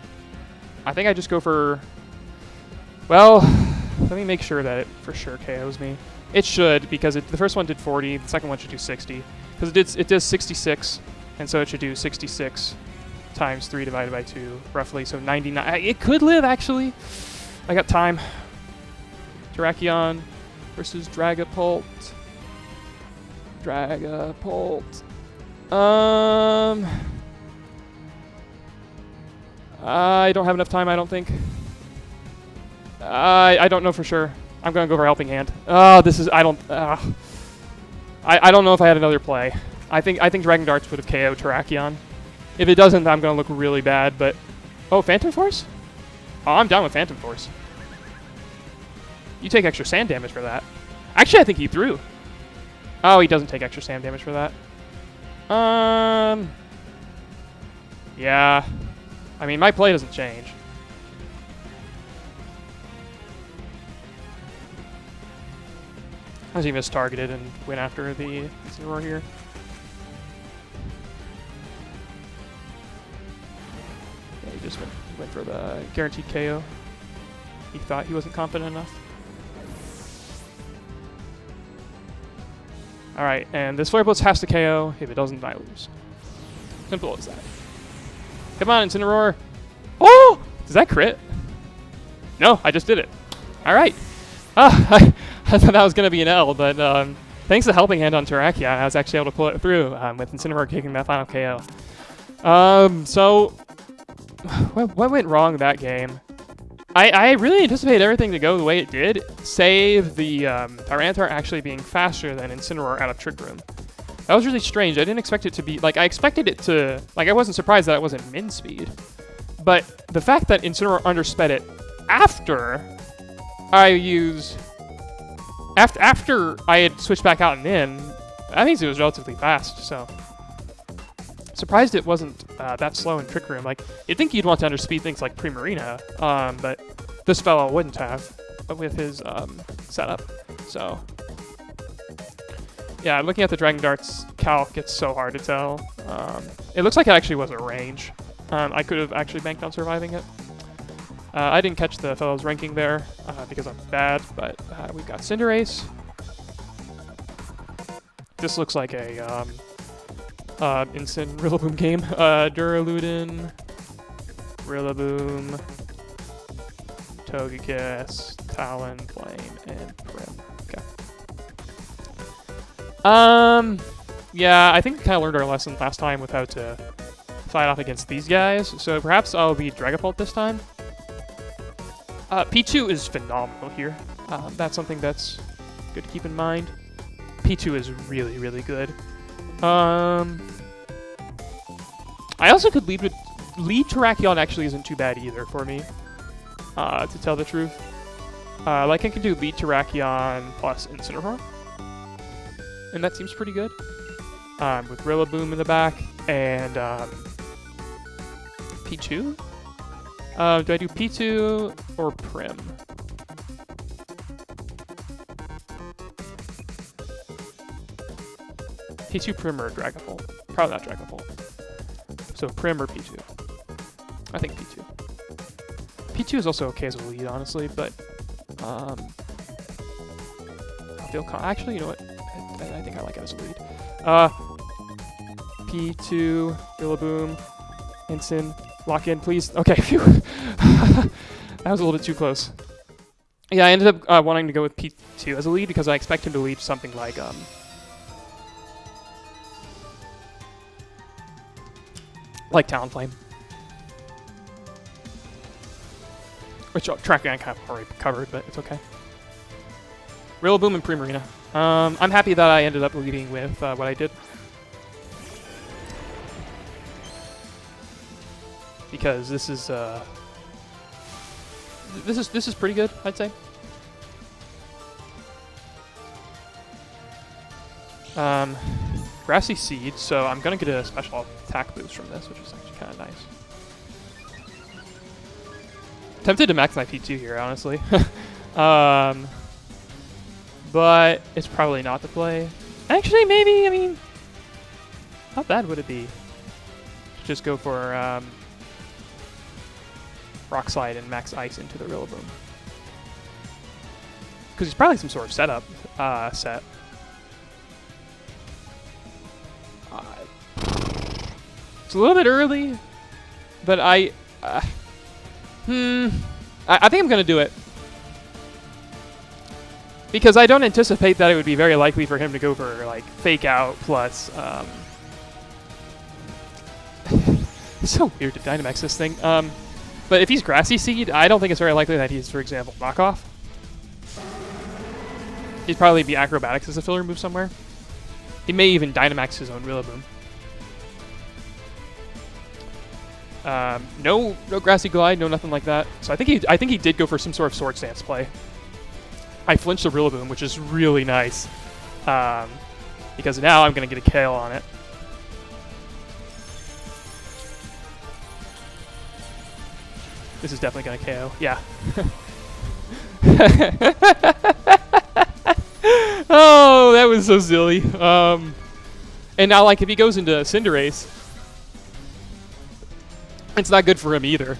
I think I just go for... Well, let me make sure that it for sure KOs me. It should, because the first one did 40, the second one should do 60. Because it does 66, and so it should do 66 times 3 divided by 2, roughly, so 99. It could live, actually. I got time. Terrakion versus Dragapult. Dragapult. I don't have enough time, I don't think. I don't know for sure. I'm gonna go for Helping Hand. This is... I don't know if I had another play. I think Dragon Darts would have KO'd Terrakion. If it doesn't, I'm gonna look really bad, but... Oh, Phantom Force? Oh, I'm down with Phantom Force. You take extra sand damage for that. Actually, I think he threw. Oh, he doesn't take extra sand damage for that. Yeah. I mean, my play doesn't change. As he mistargeted and went after the Incineroar here. Yeah, he just went for the guaranteed KO. He thought he wasn't confident enough. Alright, and this Flare Blitz has to KO. If it doesn't, I lose. Simple as that. Come on, Incineroar. Oh! Does that crit? No, I just did it. Alright. I thought that was going to be an L, but thanks to Helping Hand on Terrakion, I was actually able to pull it through with Incineroar kicking that final KO. So, what went wrong that game? I really anticipated everything to go the way it did, save the Tyranitar actually being faster than Incineroar out of Trick Room. That was really strange. I didn't expect it to be... Like, I expected it to... Like, I wasn't surprised that it wasn't min speed. But the fact that Incineroar undersped it after I used... After I had switched back out and in, that means it was relatively fast, so... Surprised it wasn't that slow in Trick Room. Like, you'd think you'd want to underspeed things like Primarina, but this fellow wouldn't have with his setup. So, yeah, looking at the Dragon Darts calc, it's so hard to tell. It looks like it actually was a range. I could have actually banked on surviving it. I didn't catch the fellow's ranking there because I'm bad, but we've got Cinderace. This looks like a... Instant Rillaboom game. Duraludin, Rillaboom, Togekiss, Talonflame, and Prim. Okay. Yeah, I think we kind of learned our lesson last time with how to fight off against these guys, so perhaps I'll be Dragapult this time. P2 is phenomenal here. That's something that's good to keep in mind. P2 is really, really good. I also could lead Terrakion actually isn't too bad either for me, to tell the truth. Like I could do lead Terrakion plus Incineroar, and that seems pretty good. With Rillaboom in the back and P2. Do I do P2 or Prim? P2 Prim or Dragapult? Probably not Dragapult. So Prim or P2? I think P2. P2 is also okay as a lead, honestly, but I feel actually, you know what? I think I like it as a lead. P2, Rillaboom, Incin, lock in, please. Okay, phew. That was a little bit too close. Yeah, I ended up wanting to go with P2 as a lead because I expect him to lead something like Talonflame. Which Terrakion kind of already covered, but it's okay. Rillaboom and Primarina. I'm happy that I ended up leading with what I did. Because this is pretty good, I'd say. Grassy Seed, so I'm going to get a special attack boost from this, which is actually kind of nice. Tempted to max my P2 here, honestly. But it's probably not the play. Actually, maybe, I mean, how bad would it be to just go for Rock Slide and max Ice into the Rillaboom? Because he's probably some sort of setup set. It's a little bit early, but I think I'm going to do it. Because I don't anticipate that it would be very likely for him to go for, like, Fake Out plus... it's so weird to Dynamax this thing. But if he's Grassy Seed, I don't think it's very likely that he's, for example, Knockoff. He'd probably be Acrobatics as a filler move somewhere. He may even Dynamax his own Rillaboom. No Grassy Glide, no nothing like that. So I think he did go for some sort of Sword Stance play. I flinched the Rillaboom, which is really nice. Because now I'm going to get a KO on it. This is definitely going to KO. Yeah. Oh, that was so silly. And now, like, if he goes into Cinderace, it's not good for him either.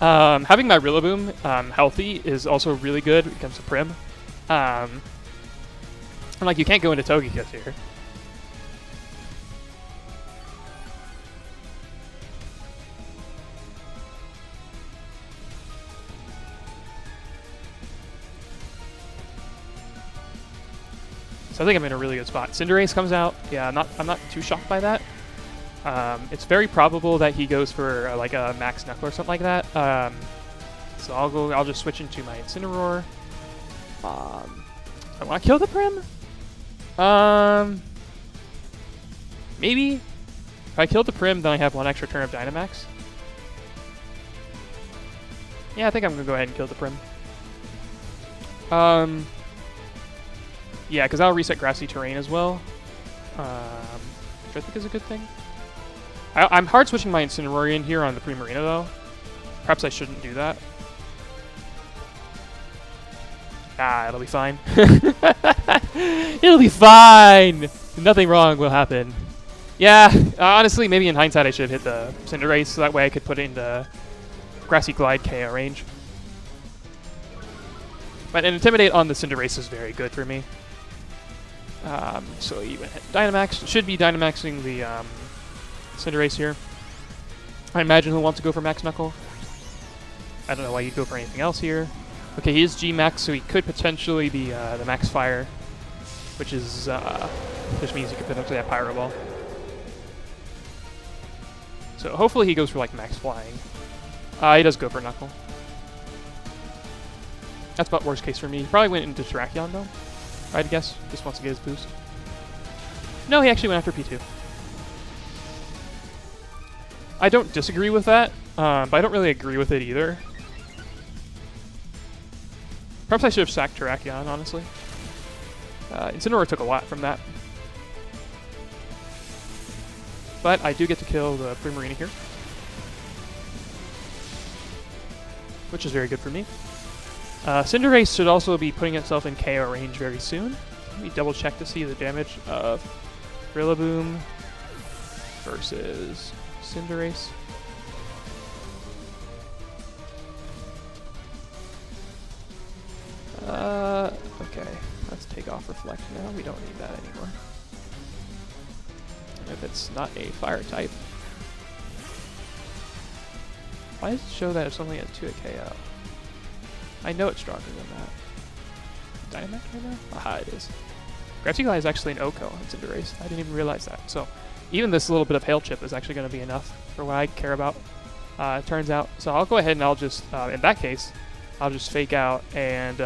Having my Rillaboom healthy is also really good when it comes to Prim. And, like, you can't go into Togekiss here. So I think I'm in a really good spot. Cinderace comes out. Yeah, I'm not too shocked by that. It's very probable that he goes for like a Max Knuckle or something like that. So I'll just switch into my Incineroar. I want to kill the Prim. Maybe if I kill the Prim, then I have one extra turn of Dynamax. Yeah, I think I'm gonna go ahead and kill the Prim. Yeah, because I'll reset Grassy Terrain as well, which I think is a good thing. I'm hard switching my Incineroar in here on the Primarina, though. Perhaps I shouldn't do that. Ah, it'll be fine. It'll be fine! Nothing wrong will happen. Yeah, honestly, maybe in hindsight I should have hit the Cinderace, so that way I could put it into Grassy Glide KO range. But an Intimidate on the Cinderace is very good for me. So even hit Dynamax. Should be Dynamaxing the Cinderace here. I imagine he'll want to go for Max Knuckle. I don't know why you'd go for anything else here. Okay, he is G-Max, so he could potentially be the Max Fire, which is which means he could potentially have Pyro Ball. So hopefully he goes for like Max Flying. He does go for Knuckle. That's about worst case for me. He probably went into Terrakion though. I'd guess. Just wants to get his boost. No, he actually went after P2. I don't disagree with that, but I don't really agree with it either. Perhaps I should have sacked Terrakion, honestly. Incineroar took a lot from that. But I do get to kill the Primarina here, which is very good for me. Cinderace should also be putting itself in KO range very soon. Let me double check to see the damage of Rillaboom versus Cinderace. Okay, let's take off Reflect now. We don't need that anymore. If it's not a fire type. Why does it show that it's only at 2 at KO? I know it's stronger than that. Dynamax right now? Aha, it is. Grassy Glide is actually an OHKO on Cinderace. I didn't even realize that. So even this little bit of Hail Chip is actually going to be enough for what I care about, it turns out. So I'll go ahead and I'll just, in that case, I'll just Fake Out and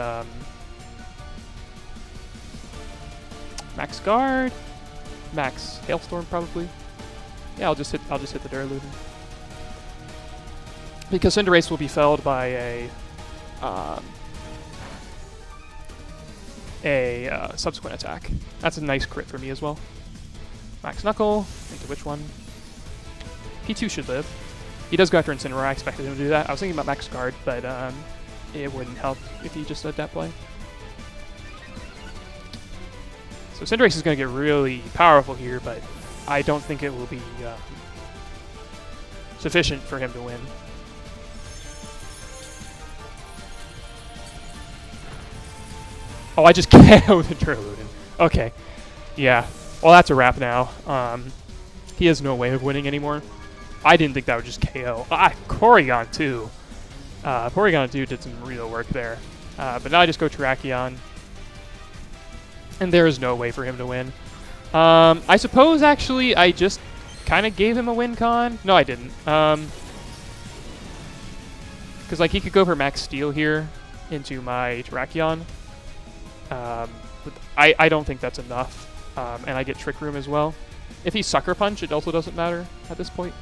Max Guard, Max Hailstorm probably. Yeah, I'll just hit the Duraludon. Because Cinderace will be felled by a a subsequent attack. That's a nice crit for me as well. Max Knuckle, into which one? P2 should live. He does go after Incineroar. I expected him to do that. I was thinking about Max Guard, but it wouldn't help if he just did that play. So Cinderace is going to get really powerful here, but I don't think it will be sufficient for him to win. Oh, I just KO'd the Duraludon. Okay. Yeah. Well, that's a wrap now. He has no way of winning anymore. I didn't think that would just KO. Porygon too. Porygon 2 did some real work there. But now I just go Terrakion. And there is no way for him to win. I suppose, actually, I just kind of gave him a win con. No, I didn't. Because, like, he could go for Max Steel here into my Terrakion. But I don't think that's enough. And I get Trick Room as well. If he's Sucker Punch, it also doesn't matter at this point.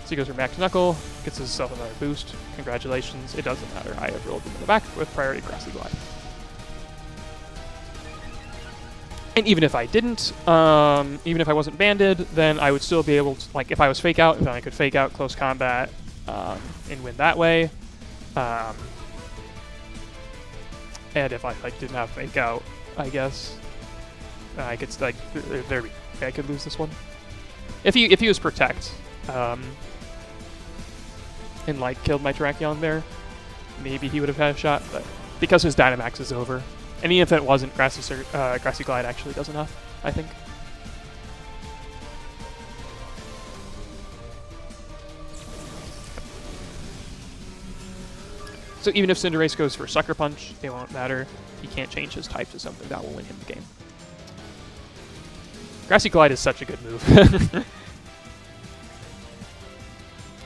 So he goes for Max Knuckle, gets himself another boost. Congratulations. It doesn't matter. I have rolled him in the back with Priority Grassy Glide. And even if I didn't, even if I wasn't banded, then I would still be able to, like, if I was Fake Out, then I could Fake Out Close Combat and win that way. And if I didn't have Fake Out, I guess I could I could lose this one. If he was Protect, and like killed my Terrakion there, maybe he would have had a shot. But because his Dynamax is over, and even if it wasn't, Grassy Glide actually does enough, I think. So even if Cinderace goes for Sucker Punch, it won't matter. He can't change his type to something that will win him the game. Grassy Glide is such a good move.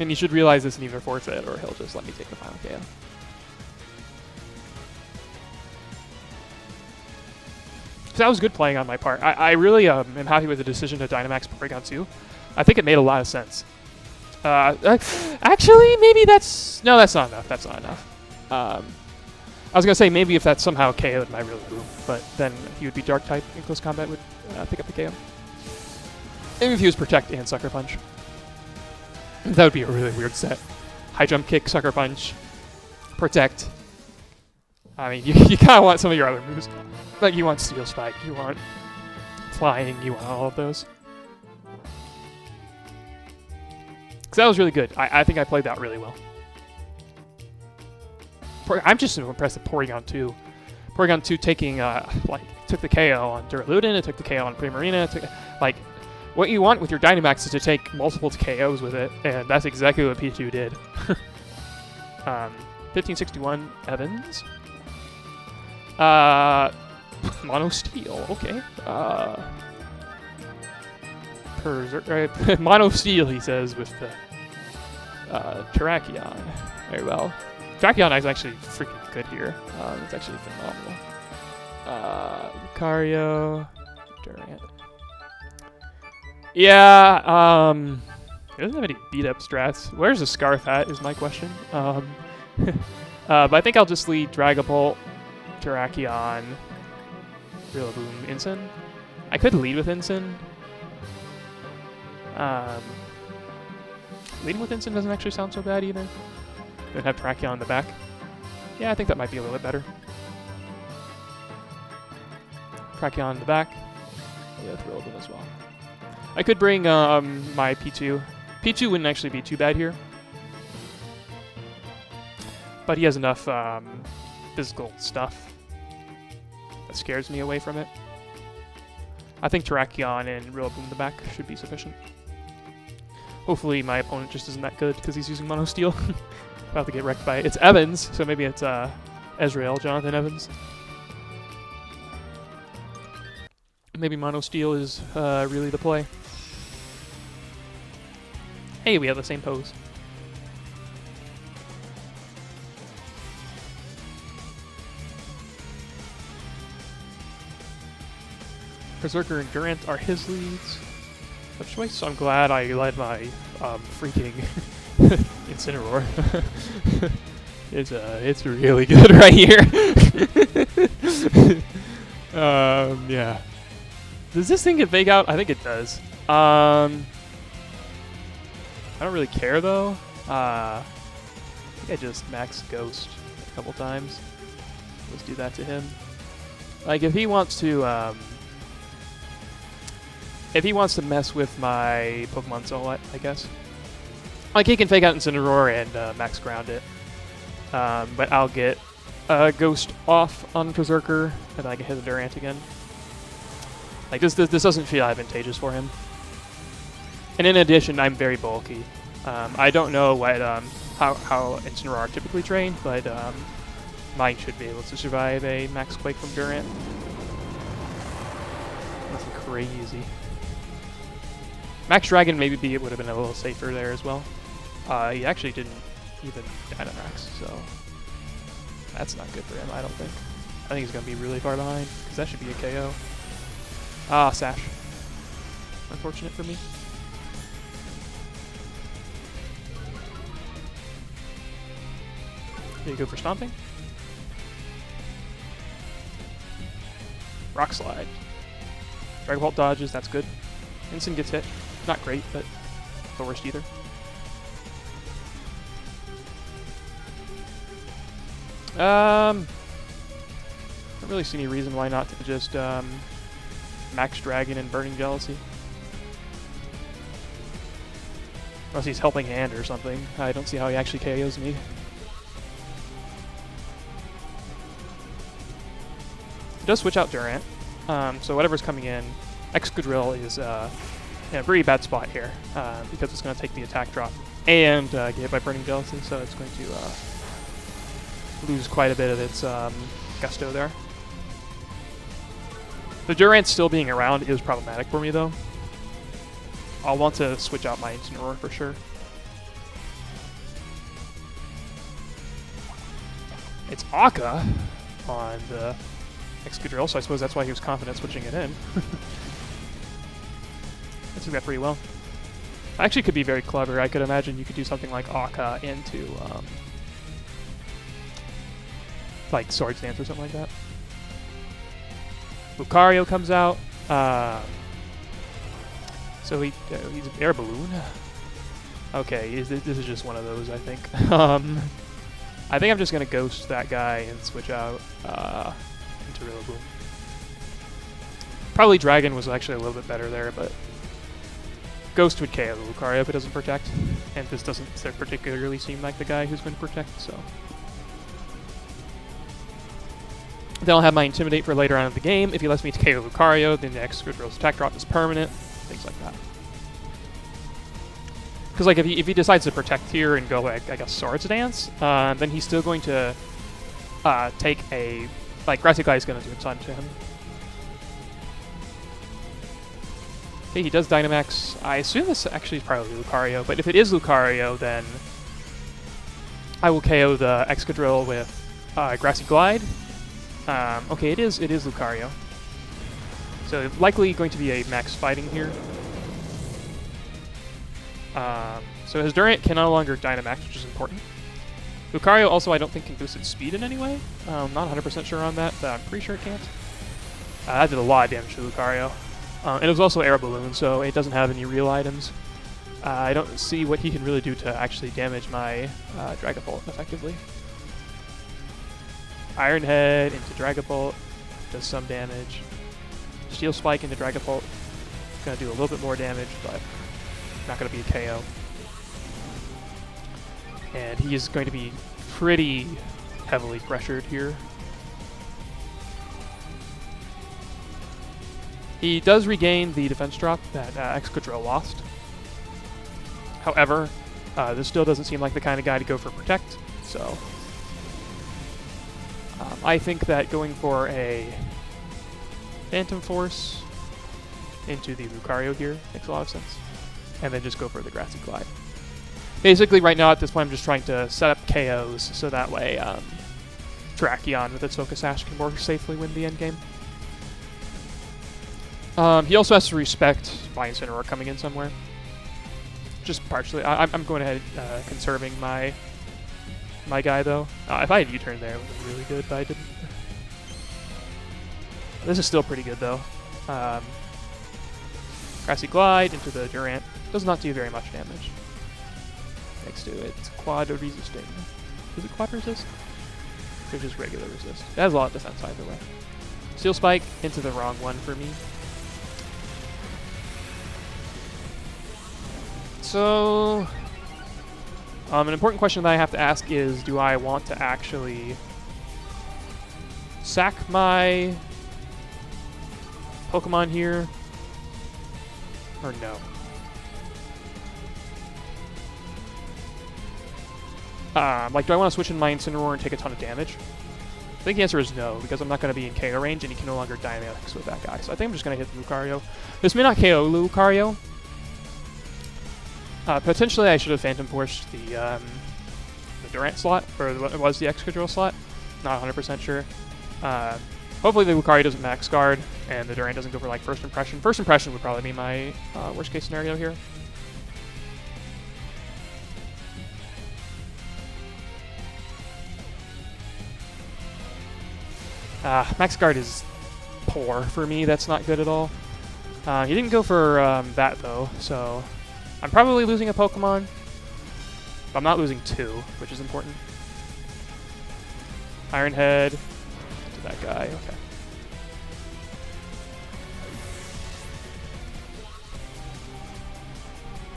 And you should realize this and either forfeit or he'll just let me take the final KO. So that was good playing on my part. I really am happy with the decision to Dynamax Porygon 2. I think it made a lot of sense. Actually, maybe that's... No, that's not enough. That's not enough. I was going to say maybe if that somehow KO'd my Rillaboom, but then he would be Dark type in close combat would pick up the KO. Maybe if he was Protect and Sucker Punch. That would be a really weird set. High Jump Kick, Sucker Punch, Protect. I mean, you kind of want some of your other moves. Like, you want Steel Spike, you want Flying, you want all of those. Because that was really good. I think I played that really well. I'm just so impressed with Porygon 2. Porygon 2 taking, took the KO on Duraludon, it took the KO on Primarina, like, what you want with your Dynamax is to take multiple KOs with it, and that's exactly what P2 did. 1561 Evans. Mono Steel, okay. Mono Steel, he says, with the Terrakion. Very well. Terrakion is actually freaking good here. It's actually phenomenal. Lucario, Durant. Yeah, he doesn't have any beat-up strats. Where's the Scarf at, is my question. But I think I'll just lead Dragapult, Terrakion, Rillaboom, Incin. I could lead with Incin. Leading with Incin doesn't actually sound so bad either. Then have Terrakion in the back. Yeah, I think that might be a little bit better. Terrakion in the back. Yeah, with Rillaboom as well. I could bring my P2. P2 wouldn't actually be too bad here. But he has enough physical stuff that scares me away from it. I think Terrakion and Rillaboom in the back should be sufficient. Hopefully my opponent just isn't that good because he's using Mono Steel. About to get wrecked by it. It's Evans, so maybe it's Ezreal, Jonathan Evans. Maybe Mono Steel is really the play. Hey, we have the same pose. Berserker and Durant are his leads. Of choice, so I'm glad I led my freaking Incineroar. It's really good right here. Yeah. Does this thing get fake out? I think it does. I don't really care though. I think I just max Ghost a couple times. Let's do that to him. Like if he wants to mess with my Pokemon Soul, I guess. Like he can fake out Incineroar and max ground it. But I'll get Ghost off on Berserker, and then I can hit the Durant again. Like this doesn't feel advantageous for him. And in addition, I'm very bulky. I don't know what how Incineroar are typically trained, but mine should be able to survive a Max Quake from Durant. Nothing crazy. Max Dragon maybe would have been a little safer there as well. He actually didn't even Dynamax, so that's not good for him, I don't think. I think he's going to be really far behind, because that should be a KO. Ah, Sash. Unfortunate for me. There you go for Stomping. Rock Slide. Dragon Bolt dodges, that's good. Instant gets hit. Not great, but not the worst either. Don't really see any reason why not to just Max Dragon and Burning Jealousy. Unless he's Helping Hand or something. I don't see how he actually KOs me. It does switch out Durant, so whatever's coming in, Excadrill is in a pretty bad spot here because it's going to take the attack drop and get hit by Burning Jealousy, so it's going to lose quite a bit of its gusto there. The Durant still being around is problematic for me though. I'll want to switch out my Incineroar for sure. It's Akka on the Excadrill, so I suppose that's why he was confident switching it in. I took that pretty well. Actually could be very clever. I could imagine you could do something like Akka into like Swords Dance or something like that. Lucario comes out. So he's an Air Balloon. Okay, this is just one of those, I think. I think I'm just going to Ghost that guy and switch out into Rillaboom. Probably Dragon was actually a little bit better there, but Ghost would KO the Lucario if it doesn't protect, and this doesn't particularly seem like the guy who's going to protect, so. Then I'll have my Intimidate for later on in the game. If he lets me KO Lucario, then the Excadrill's attack drop is permanent, things like that. Because like if he decides to protect here and go like I guess Swords Dance, then he's still going to take a Grassy Glide is going to do a ton to him. Okay, he does Dynamax. I assume this actually is probably Lucario, but if it is Lucario, then I will KO the Excadrill with Grassy Glide. Okay, it is Lucario. So likely going to be a max fighting here. So his Durant can no longer Dynamax, which is important. Lucario also I don't think can boost its speed in any way. Not 100% sure on that, but I'm pretty sure it can't. That did a lot of damage to Lucario. And it was also Air Balloon, so it doesn't have any real items. I don't see what he can really do to actually damage my Dragapult effectively. Iron Head into Dragapult does some damage. Steel Spike into Dragapult. Gonna do a little bit more damage, but not gonna be a KO. And he is going to be pretty heavily pressured here. He does regain the defense drop that Excadrill lost. However, this still doesn't seem like the kind of guy to go for Protect, so I think that going for a Phantom Force into the Lucario here makes a lot of sense. And then just go for the Grassy Glide. Basically, right now at this point, I'm just trying to set up KOs so that way Drakion with its Focus Sash can more safely win the endgame. He also has to respect my Incineroar coming in somewhere. Just partially. I'm going ahead conserving my my guy, though. If I had U-turn there, it would have been really good, but I didn't. This is still pretty good, though. Grassy Glide into the Durant. Does not do very much damage. Next to it, it's quad resisting. Is it quad resist? Or just regular resist? It has a lot of defense either way. Steel Spike into the wrong one for me. So, an important question that I have to ask is, do I want to actually sack my Pokemon here, or no? Like, do I want to switch in my Incineroar and take a ton of damage? I think the answer is no, because I'm not going to be in KO range, and he can no longer Dynamax with that guy. So I think I'm just going to hit the Lucario. This may not KO Lucario. Potentially, I should have Phantom Forced the Durant slot, or it was the Excadrill slot. Not 100% sure. Hopefully the Lucario doesn't max guard, and the Durant doesn't go for like First Impression. First Impression would probably be my worst case scenario here. Max guard is poor for me. That's not good at all. He didn't go for that though, so I'm probably losing a Pokemon. But I'm not losing two, which is important. Iron Head to that guy. Okay.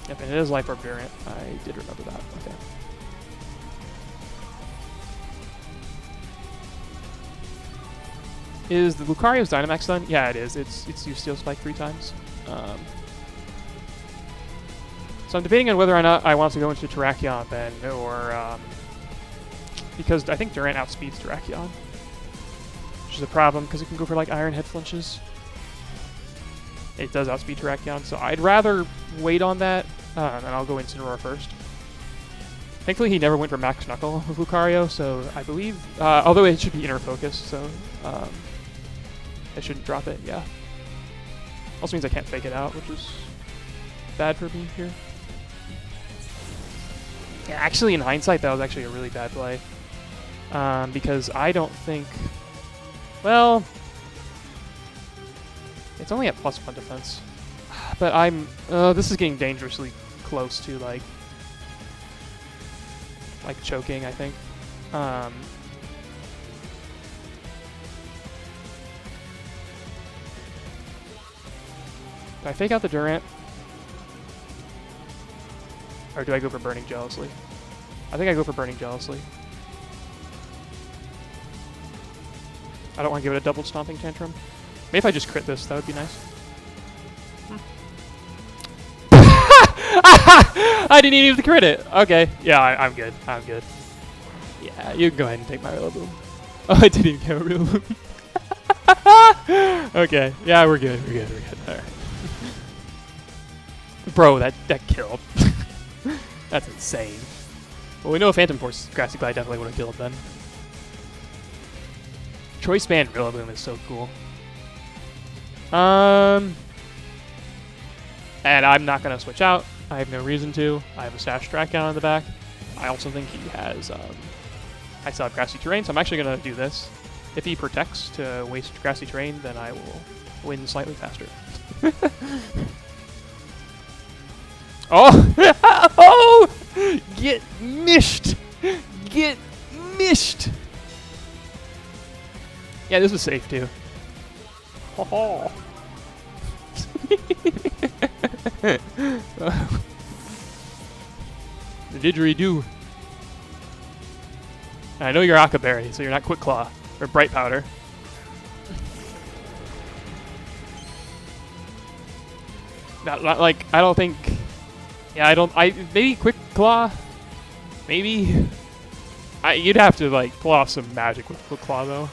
Yep, and it is Life Orb Durant. I did remember that. Okay. Is the Lucario's Dynamax done? Yeah, it is. It's used Steel Spike 3 times. So I'm debating on whether or not I want to go into Terrakion then, or because I think Durant outspeeds Terrakion, which is a problem because it can go for like Iron Head flinches. It does outspeed Terrakion, so I'd rather wait on that, and I'll go Incineroar first. Thankfully, he never went for Max Knuckle with Lucario, so I believe, although it should be Inner Focus, so I shouldn't drop it, yeah. Also means I can't fake it out, which is bad for me here. Yeah, actually, in hindsight, that was actually a really bad play. Because I don't think... Well... It's only at +1 defense. But I'm... this is getting dangerously close to, like choking, I think. Do I fake out the Durant? Or do I go for Burning Jealously? I think I go for Burning Jealously. I don't want to give it a double Stomping Tantrum. Maybe if I just crit this, that would be nice. I didn't even crit it. Okay. Yeah, I'm good. I'm good. Yeah, you can go ahead and take my Rillaboom. Oh, I didn't even get a Rillaboom. Okay. Yeah, we're good. We're good. We're good. All right. Bro, that killed. That's insane. Well, we know a Phantom Force Grassy Glide definitely would have killed then. Choice Band Rillaboom is so cool. And I'm not going to switch out. I have no reason to. I have a Sash Dragon on the back. I also think he has I still have Grassy Terrain, so I'm actually going to do this. If he protects to waste Grassy Terrain, then I will win slightly faster. Oh! Oh! Get mished! Get mished! Yeah, this is safe too. Oh. The didgeridoo. I know you're Akaberry, so you're not Quick Claw or Bright Powder. Not like, I don't think. Yeah, maybe Quick Claw. Maybe. You'd have to like pull off some magic with Quick Claw though.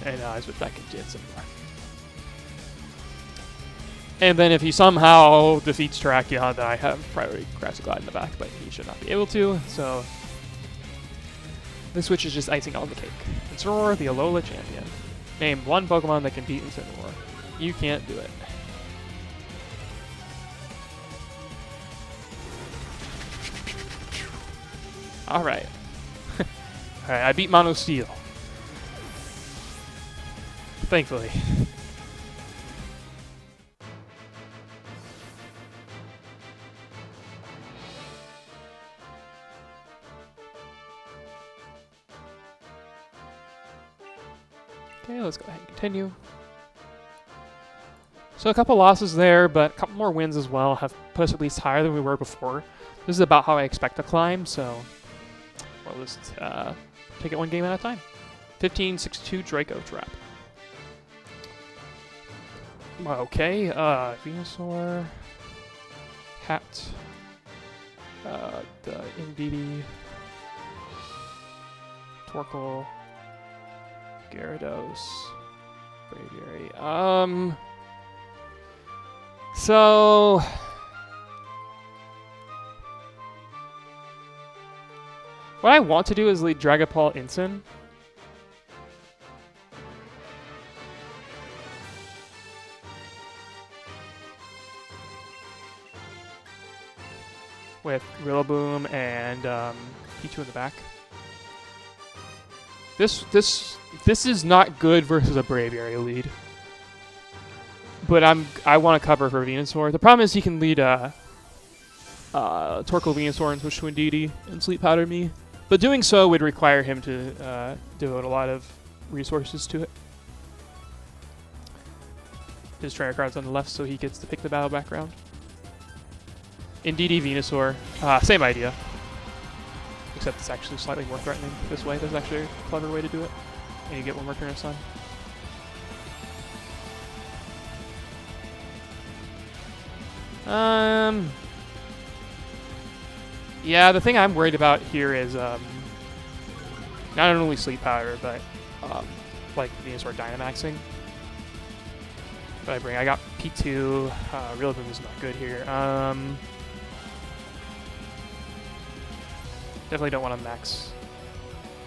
And I switch back into Incineroar. And then if he somehow defeats Terrakion, then I have priority Grassy Glide in the back, but he should not be able to, so... This switch is just icing on the cake. Incineroar, the Alola champion. Name one Pokemon that can beat Incineroar. You can't do it. Alright. Alright, I beat Mono Steel. Thankfully. Okay, let's go ahead and continue. So a couple losses there, but a couple more wins as well have put us at least higher than we were before. This is about how I expect to climb, so we'll just take it one game at a time. 15-6-2 Draco Trap. Okay, Venusaur, Hat, the Indeedee, Torkoal, Gyarados, Braviary. So what I want to do is lead Dragapult Incin. With Rillaboom and P2 in the back. This is not good versus a Braviary lead. But I want to cover for Venusaur. The problem is he can lead Torkoal Venusaur and switch to Indeedee and Sleep Powder me. But doing so would require him to devote a lot of resources to it. His trainer card's on the left, so he gets to pick the battle background. Indeedee Venusaur, same idea. Except it's actually slightly more threatening this way. There's actually a clever way to do it. And you get one more turn of Sun. Yeah, the thing I'm worried about here is not only Sleep Powder, but like Venusaur Dynamaxing. But I got P2. Rillaboom is not good here. Definitely don't want to max.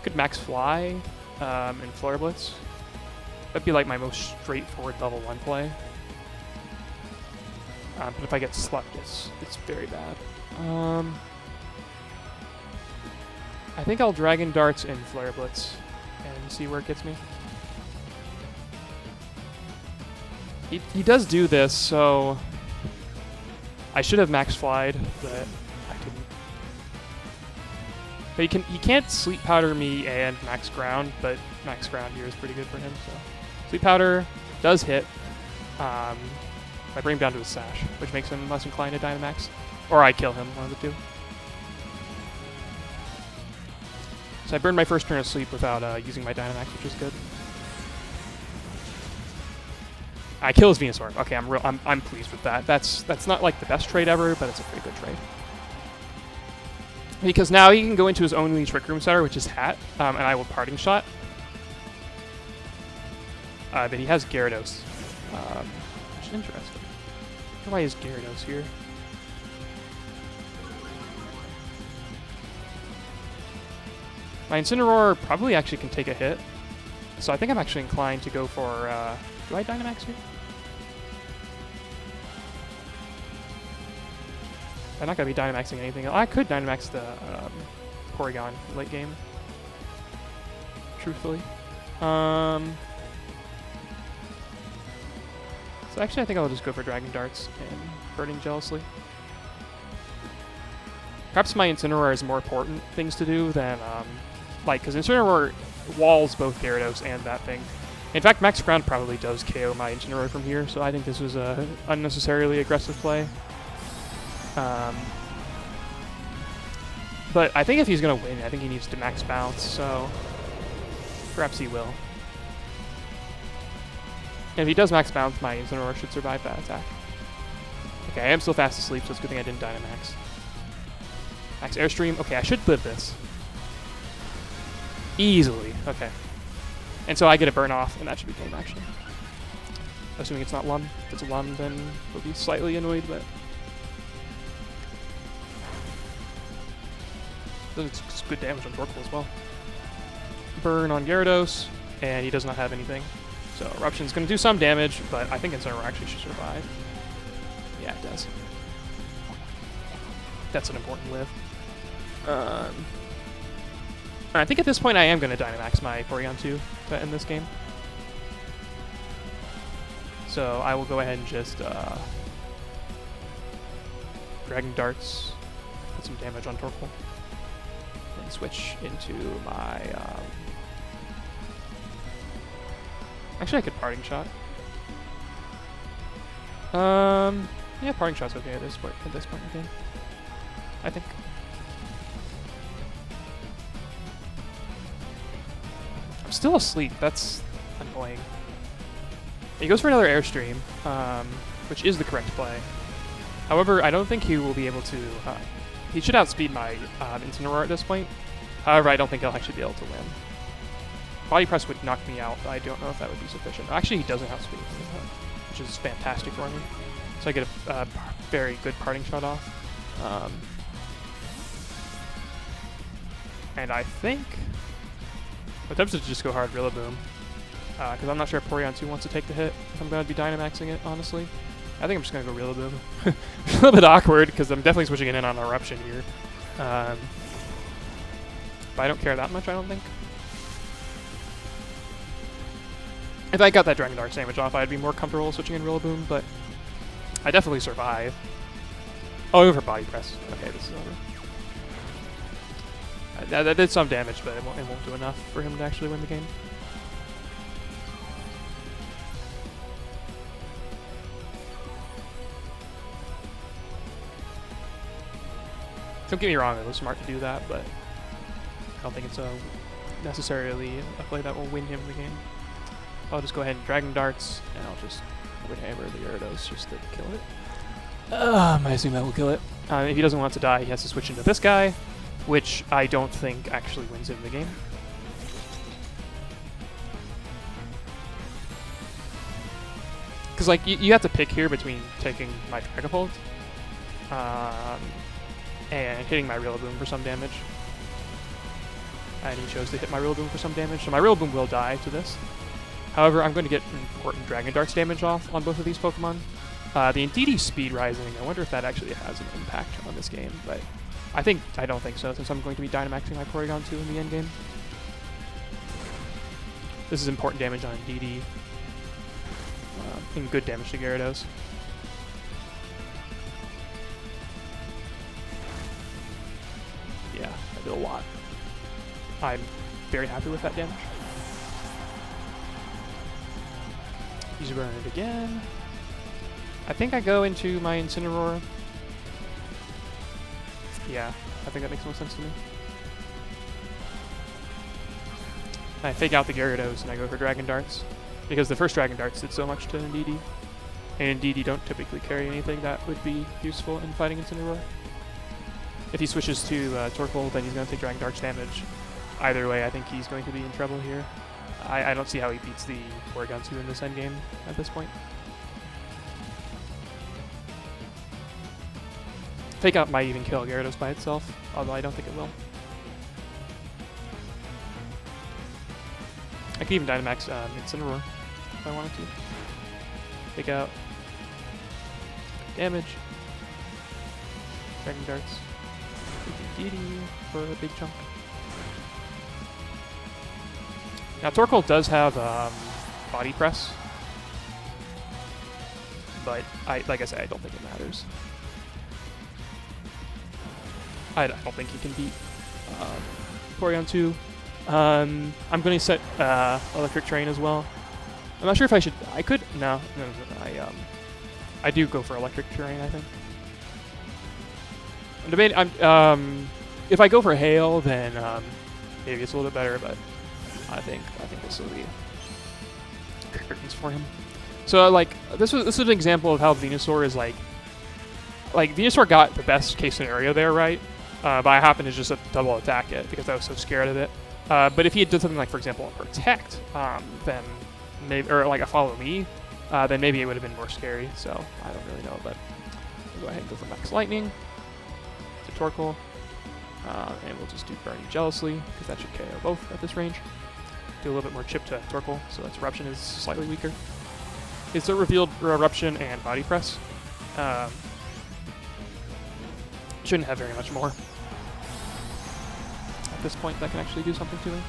Could max Fly and Flare Blitz. That'd be like my most straightforward level 1 play. But if I get slept, it's very bad. I think I'll Dragon Darts and Flare Blitz and see where it gets me. He does do this, so I should have max flied, but I didn't. But he can't Sleep Powder me and max ground, but max ground here is pretty good for him. So Sleep Powder does hit. I bring him down to his Sash, which makes him less inclined to Dynamax, or I kill him, one of the two. So I burned my first turn of sleep without using my Dynamax, which is good. I kill his Venusaur. Okay, I'm pleased with that. That's not like the best trade ever, but it's a pretty good trade. Because now he can go into his only Trick Room setter, which is Hat, and I will Parting Shot. But he has Gyarados, which is interesting. Why is Gyarados here? My Incineroar probably actually can take a hit, so I think I'm actually inclined to go for, do I Dynamax here? I'm not going to be Dynamaxing anything. I could Dynamax the Porygon late game, truthfully. So actually I think I'll just go for Dragon Darts and Burning Jealously. Perhaps my Incineroar has more important things to do than, because Incineroar walls both Gyarados and that thing. In fact, Max Ground probably does KO my Incineroar from here, so I think this was a unnecessarily aggressive play. But I think if he's going to win, I think he needs to max bounce, so perhaps he will. And if he does max bounce, my Incineroar should survive that attack. Okay, I am still fast asleep, so it's a good thing I didn't Dynamax. Max Airstream. Okay, I should live this. Easily. Okay. And so I get a burn off, and that should be game action. Assuming it's not Lum. If it's a Lum, then we'll be slightly annoyed, but it's good damage on Torkoal as well. Burn on Gyarados, and he does not have anything. So Eruption's going to do some damage, but I think Incineroar actually should survive. Yeah, it does. That's an important live. I think at this point I am going to Dynamax my Porygon 2 to end this game. So I will go ahead and just Dragon Darts, put some damage on Torkoal, and switch into my... actually, I could Parting Shot. Yeah, Parting Shot's okay at this point in the game, I think. I'm still asleep. That's annoying. He goes for another Airstream, which is the correct play. However, I don't think he will be able to... he should outspeed my Incineroar at this point. However, I don't think he'll actually be able to win. Body Press would knock me out, but I don't know if that would be sufficient. Actually, he doesn't outspeed me, which is fantastic for me. So I get a very good Parting Shot off. And I think... I'm tempted to just go hard Rillaboom. Because I'm not sure if Porygon 2 wants to take the hit if I'm going to be Dynamaxing it, honestly. I think I'm just going to go Rillaboom. It's a little bit awkward, because I'm definitely switching it in on Eruption here. But I don't care that much, I don't think. If I got that Dragon Dark damage off, I'd be more comfortable switching in Rillaboom, but I definitely survive. Oh, I go for Body Press. Okay, this is over. That did some damage, but it won't do enough for him to actually win the game. Don't get me wrong, it was smart to do that, but I don't think it's necessarily a play that will win him the game. I'll just go ahead and Dragon Darts, and I'll just would hammer the Gyarados just to kill it. I assume that will kill it. If he doesn't want to die, he has to switch into this guy, which I don't think actually wins him the game. Because like you have to pick here between taking my Dragapult and hitting my Rillaboom for some damage. And he chose to hit my Rillaboom for some damage, so my Rillaboom will die to this. However, I'm going to get important Dragon Darts damage off on both of these Pokemon. The Indeedee Speed Rising, I wonder if that actually has an impact on this game, but I don't think so, since I'm going to be Dynamaxing my Porygon 2 in the end game. This is important damage on Indeedee, and good damage to Gyarados. Yeah, I did a lot. I'm very happy with that damage. Use Burn it again. I think I go into my Incineroar. Yeah, I think that makes more sense to me. I fake out the Gyarados and I go for Dragon Darts, because the first Dragon Darts did so much to Indeedee. And Indeedee don't typically carry anything that would be useful in fighting Incineroar. If he switches to Torkoal, then he's going to take Dragon Darts damage. Either way, I think he's going to be in trouble here. I don't see how he beats the Porygon 2 in this endgame at this point. Fake Out might even kill Gyarados by itself, although I don't think it will. I could even Dynamax Incineroar if I wanted to. Fake Out. Damage. Dragon Darts. Indeedee for a big chunk. Now Torkoal does have Body Press, but like I said, I don't think it matters. I don't think he can beat Porygon 2. I'm going to set Electric Terrain as well. I'm not sure if I should. I could. No. I do go for Electric Terrain, I think. I'm debating. If I go for Hail, then maybe it's a little bit better, but I think this will be curtains for him. So like this was an example of how Venusaur is like Venusaur got the best case scenario there, right? But I happened to just double attack it because I was so scared of it. But if he had done something like, for example, a Protect, then maybe, or like a Follow Me, then maybe it would have been more scary. So I don't really know, but we'll go ahead and go for Max Lightning to Torkoal, and we'll just do Burn You Jealously because that should KO both at this range. Do a little bit more chip to Torkoal, so its Eruption is slightly weaker. It's a revealed Eruption and Body Press. Shouldn't have very much more. at this point that can actually do something to me.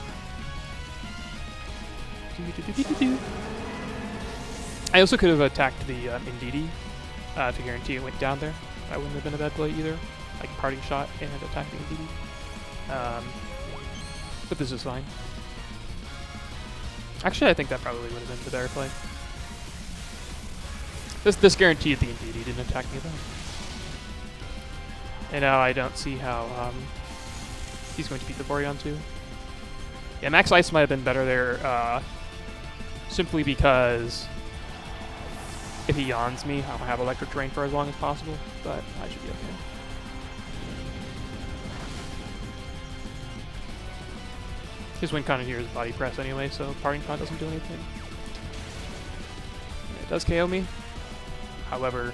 I also could have attacked the Indeedee to guarantee it went down there. That wouldn't have been a bad play either. Like parting shot and attack the Indeedee. But this is fine. Actually, I think that probably would have been the better play. This guaranteed the Indeedee didn't attack me though. And now I don't see how he's going to beat the Boreon too. Yeah, Max Ice might have been better there simply because if he yawns me, I'll have Electric Terrain for as long as possible, but I should be okay. His win content here is Body Press anyway, so Parting Shot doesn't do anything. It does KO me. However,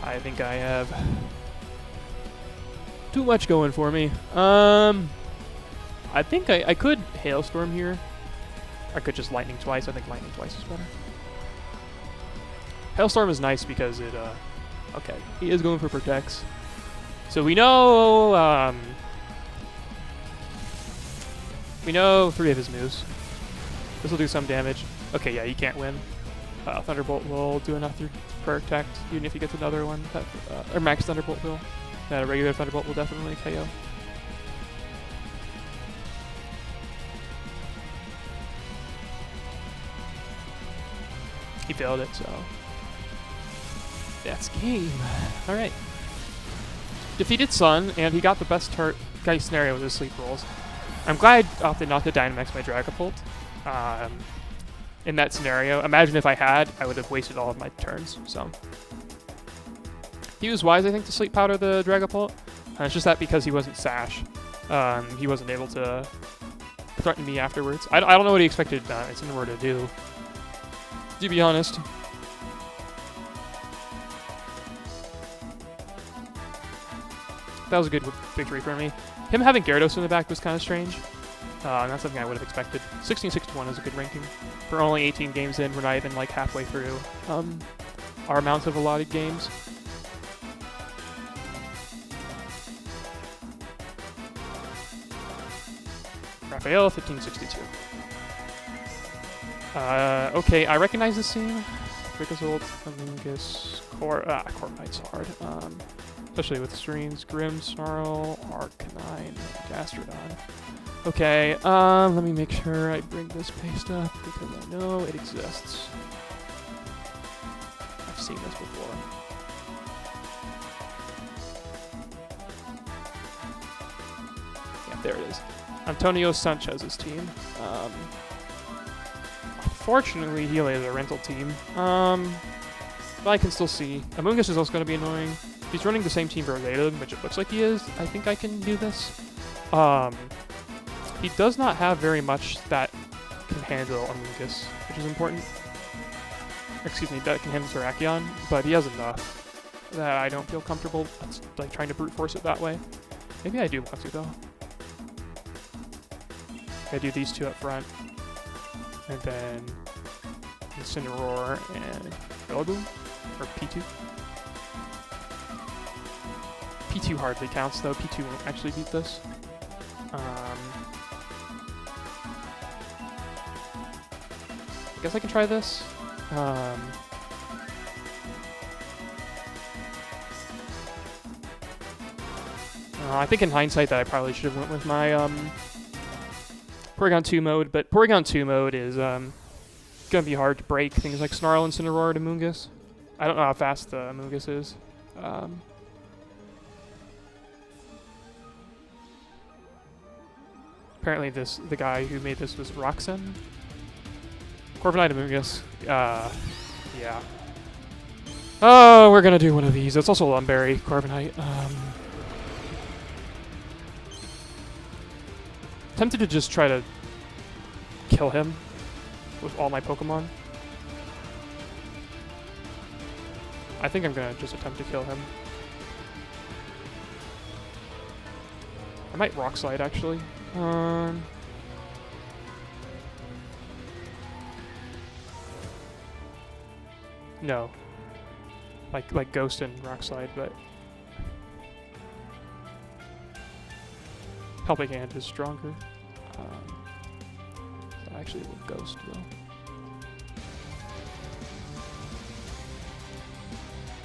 I think I have too much going for me. I think I could Hailstorm here. I could just Lightning twice. I think Lightning twice is better. Hailstorm is nice because it, okay, he is going for Protects. So we know 3 of his moves. This will do some damage. Okay, yeah, he can't win. Thunderbolt will do enough to protect, even if he gets another one. That, or Max Thunderbolt will. That a regular Thunderbolt will definitely KO. He failed it, so that's game. All right. Defeated Sun, and he got the best guy scenario with his sleep rolls. I'm glad I opted not to Dynamax my Dragapult in that scenario. Imagine if I had, I would have wasted all of my turns. So he was wise, I think, to Sleep Powder the Dragapult. It's just that because he wasn't Sash, he wasn't able to threaten me afterwards. I don't know what he expected Incineroar to do, to be honest. That was a good victory for me. Him having Gyarados in the back was kind of strange. Not something I would have expected. 16-6-1 is a good ranking. For only 18 games in, we're not even like halfway through our amount of allotted games. Raphael, 1562. Okay, I recognize this scene. Freakazolt, Amoonguss, Corviknight's hard. Especially with Serene, Grimmsnarl, Arcanine, Gastrodon. Okay, let me make sure I bring this paste up because I know it exists. I've seen this before. Yeah, there it is. Antonio Sanchez's team. Unfortunately, he lays a rental team. But I can still see. Amoonguss is also going to be annoying. If he's running the same team for Zeta, which it looks like he is, I think I can do this. He does not have very much that can handle Amoonguss, which is important. Excuse me, that can handle Terrakion, but he has enough that I don't feel comfortable like trying to brute force it that way. Maybe I do want to though. I do these two up front, and then Incineroar and Rillaboom, or P2. P2 hardly counts though. P2 won't actually beat this. I guess I can try this. I think in hindsight that I probably should have went with my Porygon 2 mode, but Porygon 2 mode is gonna be hard to break things like Snarl, Incineroar, and Amoonguss. I don't know how fast the Amoonguss is. Apparently the guy who made this was Roxanne. Corviknight Amoonguss. Yeah. Oh, we're gonna do one of these. It's also Lumberry, Corviknight. Tempted to just try to kill him with all my Pokemon. I think I'm gonna just attempt to kill him. I might Rock Slide actually. No. Like Ghost and Rock Slide, but Helping Hand is stronger. I actually will Ghost, though.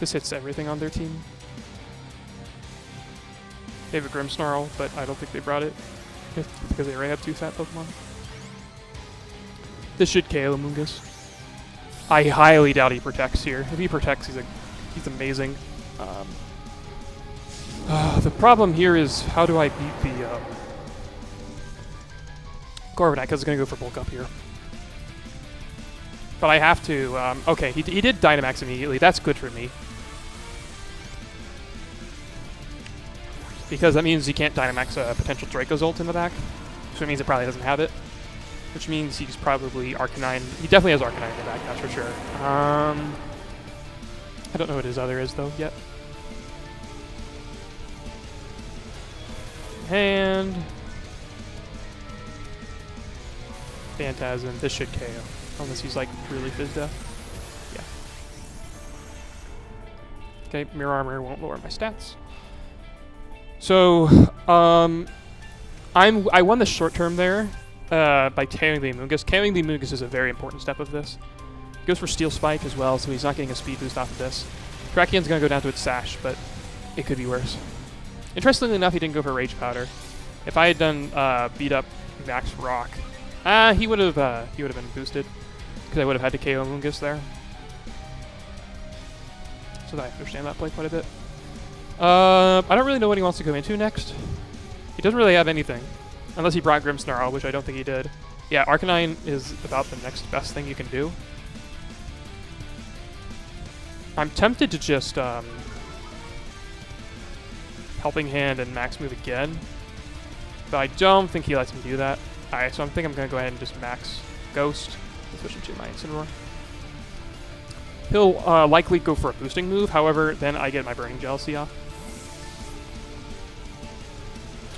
This hits everything on their team. They have a Grimmsnarl, but I don't think they brought it because they already have 2 fat Pokemon. This should KO Mungus. I highly doubt he protects here. If he protects, he's amazing. The problem here is how do I beat the Corviknight, because it's going to go for bulk up here. But I have to... okay, he did Dynamax immediately. That's good for me. Because that means he can't Dynamax a potential Dracozolt in the back. So it means it probably doesn't have it. Which means he's probably Arcanine. He definitely has Arcanine in the back, that's for sure. I don't know what his other is, though, yet. Hand. Phantasm. This should KO. Unless he's, like, really fizzed up. Yeah. Okay, Mirror Armor won't lower my stats. So, I won the short term there by KOing the Amoonguss. KOing the Amoonguss is a very important step of this. He goes for Steel Spike as well, so he's not getting a speed boost off of this. Terrakian's going to go down to its Sash, but it could be worse. Interestingly enough, he didn't go for Rage Powder. If I had done beat up Max Rock, he would have been boosted because I would have had to KO Amoonguss there. So I understand that play quite a bit. I don't really know what he wants to go into next. He doesn't really have anything. Unless he brought Grimmsnarl, which I don't think he did. Yeah, Arcanine is about the next best thing you can do. I'm tempted to just Helping Hand and Max Move again. But I don't think he lets me do that. Alright, so I think I'm going to go ahead and just Max Ghost. Switch into my Incineroar. He'll likely go for a boosting move, however, then I get my Burning Jealousy off.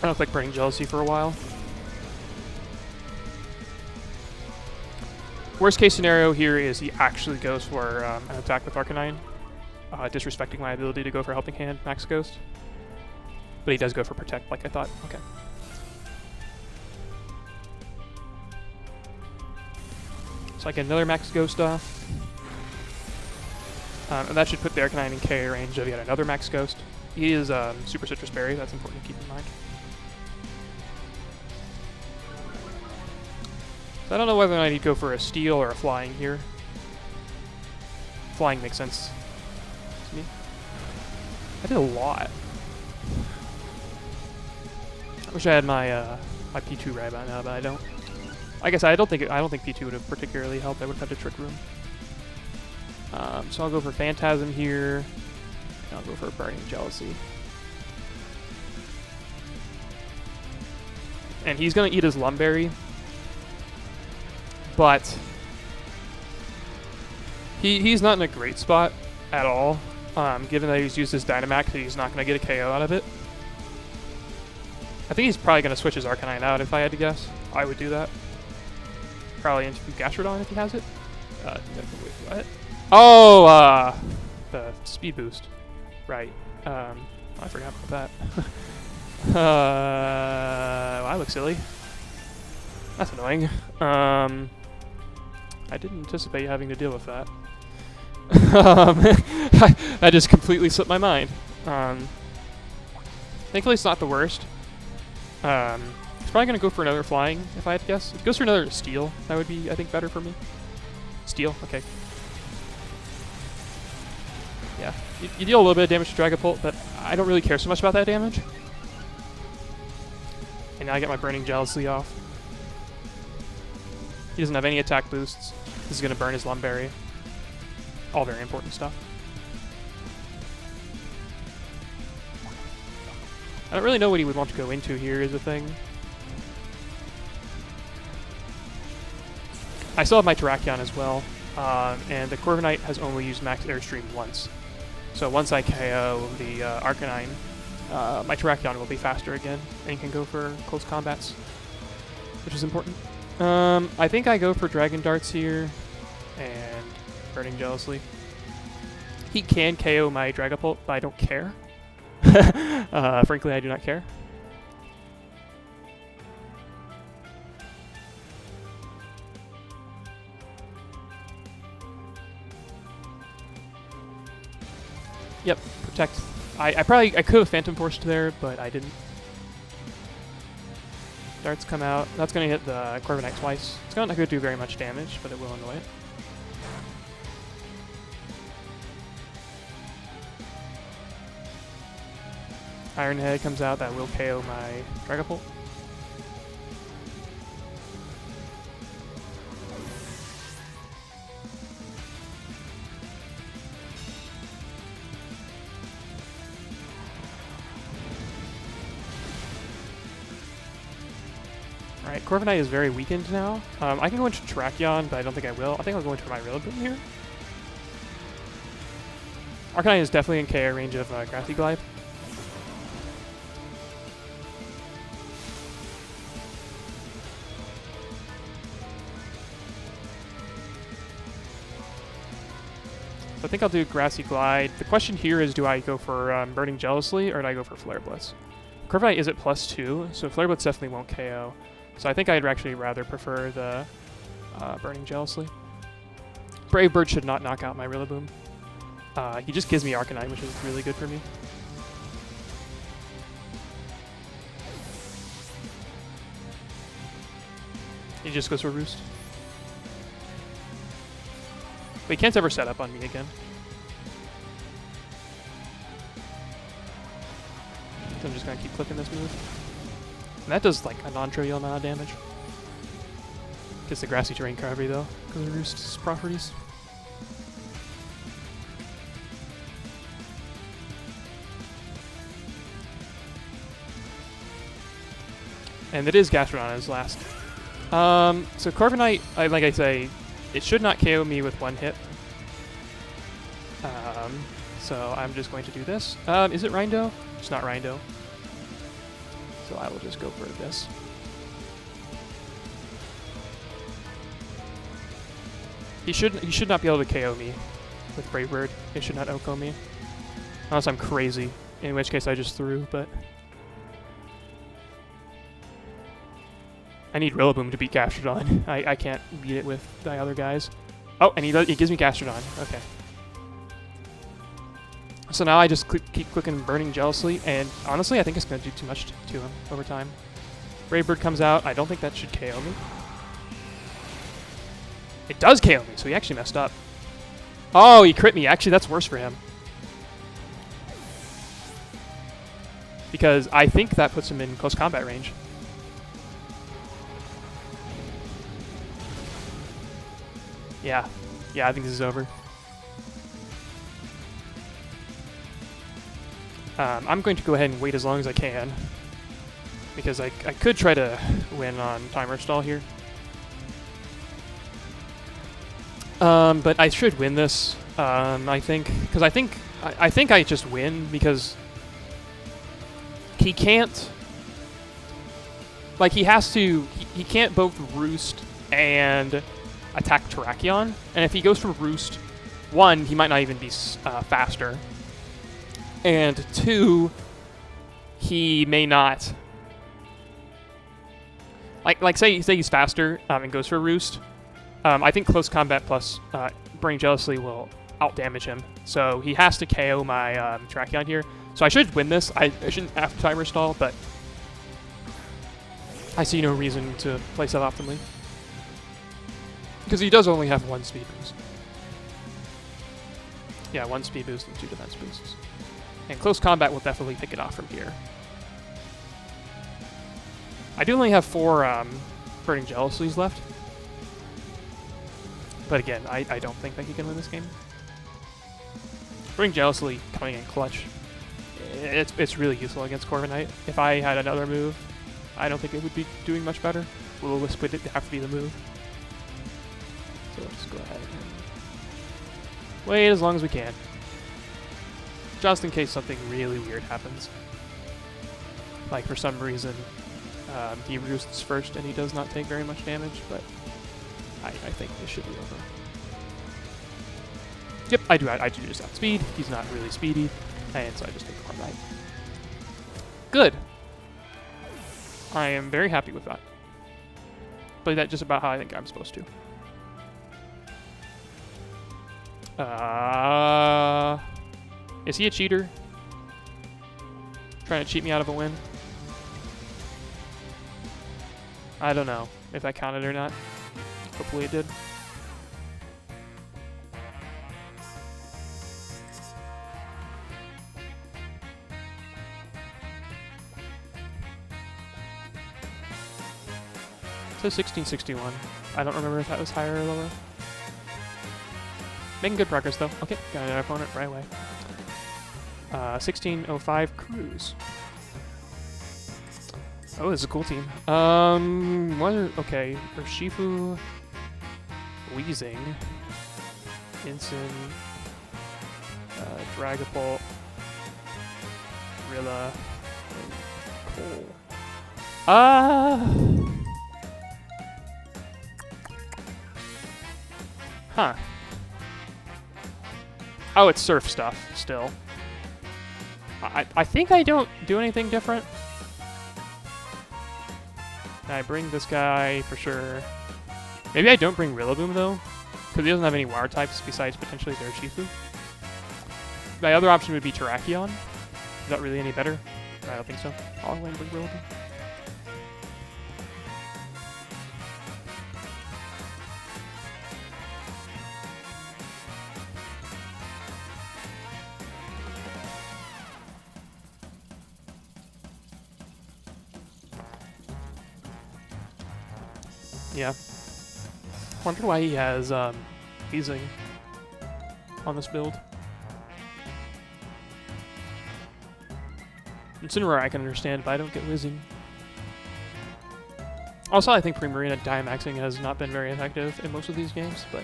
I don't like Burning Jealousy for a while. Worst case scenario here is he actually goes for an attack with Arcanine, disrespecting my ability to go for Helping Hand, Max Ghost. But he does go for Protect like I thought. Okay. So I get another Max Ghost off. And that should put the Arcanine in KO range of yet another Max Ghost. He is Super Citrus Berry, that's important to keep in mind. So I don't know whether or not I need to go for a Steel or a Flying here. Flying makes sense to me. I did a lot. I wish I had my my P2 right about now, but I don't. I guess I don't think P2 would have particularly helped. I would have had to Trick Room. So I'll go for Phantasm here, and I'll go for Burning Jealousy. And he's going to eat his Lumberry, but he's not in a great spot at all, given that he's used his Dynamax, he's not going to get a KO out of it. I think he's probably going to switch his Arcanine out if I had to guess. I would do that. Probably into Gastrodon if he has it. What? Oh, the speed boost. Right. I forgot about that. Well, I look silly. That's annoying. I didn't anticipate having to deal with that. I just completely slipped my mind. Thankfully, it's not the worst. He's probably going to go for another Flying, if I had to guess. If he goes for another Steel, that would be, I think, better for me. Steel, okay. Yeah, you deal a little bit of damage to Dragapult, but I don't really care so much about that damage. And now I get my Burning Jealousy off. He doesn't have any attack boosts. This is going to burn his Lumberry. All very important stuff. I don't really know what he would want to go into here is the thing. I still have my Terrakion as well, and the Corviknight has only used Max Airstream once. So once I KO the Arcanine, my Terrakion will be faster again, and can go for close combats, which is important. I think I go for Dragon Darts here, and Burning Jealousy. He can KO my Dragapult, but I don't care. Frankly, I do not care. Yep, protect. I could have Phantom Forced there, but I didn't. Darts come out. That's going to hit the Corviknight twice. It's not going to do very much damage, but it will annoy it. Iron Head comes out. That will KO my Dragapult. Alright, Corviknight is very weakened now. I can go into Terrakion, but I don't think I will. I think I'll go into my Rillaboom here. Arcanine is definitely in KO range of Grassy Glide. So I think I'll do Grassy Glide. The question here is, do I go for Burning Jealously, or do I go for Flare Blitz? Corviknight is at +2, so Flare Blitz definitely won't KO. So I think I'd actually rather prefer the Burning Jealously. Brave Bird should not knock out my Rillaboom. He just gives me Arcanine, which is really good for me. He just goes for Roost. But he can't ever set up on me again. So I'm just going to keep clicking this move. And that does like a non-trivial amount of damage. Gets the Grassy Terrain recovery though, because of Roost's properties. And it is Gastrodon as last. So Corviknight, like I say, it should not KO me with one hit. So I'm just going to do this. Is it Rindo? It's not Rindo. So I will just go for this. He should not be able to KO me with Brave Bird. It should not OHKO me. Unless I'm crazy, in which case I just threw, but... I need Rillaboom to beat Gastrodon. I can't beat it with the other guys. Oh, and he gives me Gastrodon. Okay. So now I just keep clicking Burning Jealously, and honestly, I think it's going to do too much to him over time. Brave Bird comes out. I don't think that should KO me. It does KO me, so he actually messed up. Oh, he crit me. Actually, that's worse for him. Because I think that puts him in close combat range. Yeah. Yeah, I think this is over. I'm going to go ahead and wait as long as I can, because I could try to win on Timer Stall here. But I should win this, I think, because I think I just win, because he can't, like, he can't both Roost and attack Terrakion, and if he goes for Roost, one, he might not even be faster. And two, he may not. Like say he's faster and goes for Roost. I think Close Combat plus Burning Jealously will outdamage him. So he has to KO my Terrakion here. So I should win this. I shouldn't have to Timer Stall, but I see no reason to play suboptimally. Because he does only have one speed boost. Yeah, one speed boost and 2 defense boosts. And Close Combat will definitely pick it off from here. I do only have 4 Burning Jealousies left. But again, I don't think that he can win this game. Burning Jealously coming in clutch. It's really useful against Corviknight. If I had another move, I don't think it would be doing much better. Will-O-Wisp would have to be the move. So let's just go ahead and wait as long as we can. Just in case something really weird happens. Like for some reason, he Roosts first and he does not take very much damage, but I think this should be over. Yep, I do just outspeed. He's not really speedy, and so I just take the Corviknight. Good. I am very happy with that. Played that just about how I think I'm supposed to. Is he a cheater? Trying to cheat me out of a win? I don't know if that counted or not. Hopefully it did. It says 1661. I don't remember if that was higher or lower. Making good progress though. Okay, got an opponent right away. 1605 Cruise. Oh, this is a cool team. Okay, Urshifu, Weezing, Ensign, Dragapult, Rilla, and Cole. Huh. Oh, it's surf stuff still. I think I don't do anything different. I bring this guy for sure. Maybe I don't bring Rillaboom though, because he doesn't have any water types besides potentially their Urshifu. My other option would be Terrakion. Is that really any better? I don't think so. I'll go and bring Rillaboom. Yeah. Wonder why he has Weezing on this build. Incineroar I can understand, but I don't get Weezing. Also, I think Primarina Dynamaxing has not been very effective in most of these games, but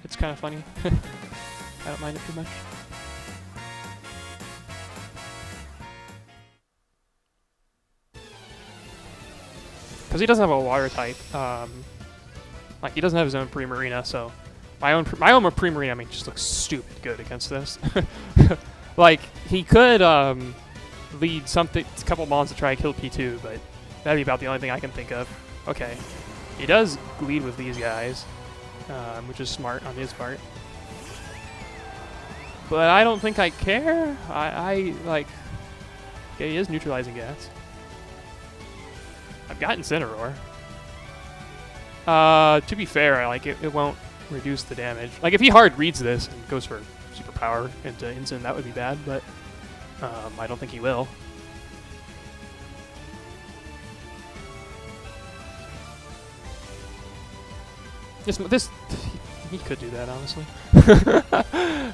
it's kind of funny. I don't mind it too much. Because he doesn't have a water type. Like, he doesn't have his own Primarina, so my own Primarina, I mean, just looks stupid good against this. Like, he could lead a couple mons to try to kill P2, but that'd be about the only thing I can think of. Okay, he does lead with these guys, which is smart on his part. But I don't think I care. I like, okay, he is neutralizing gas. I've got Incineroar. To be fair, like it won't reduce the damage. Like if he hard reads this and goes for superpower into Incin, that would be bad, but I don't think he will. This he could do that honestly,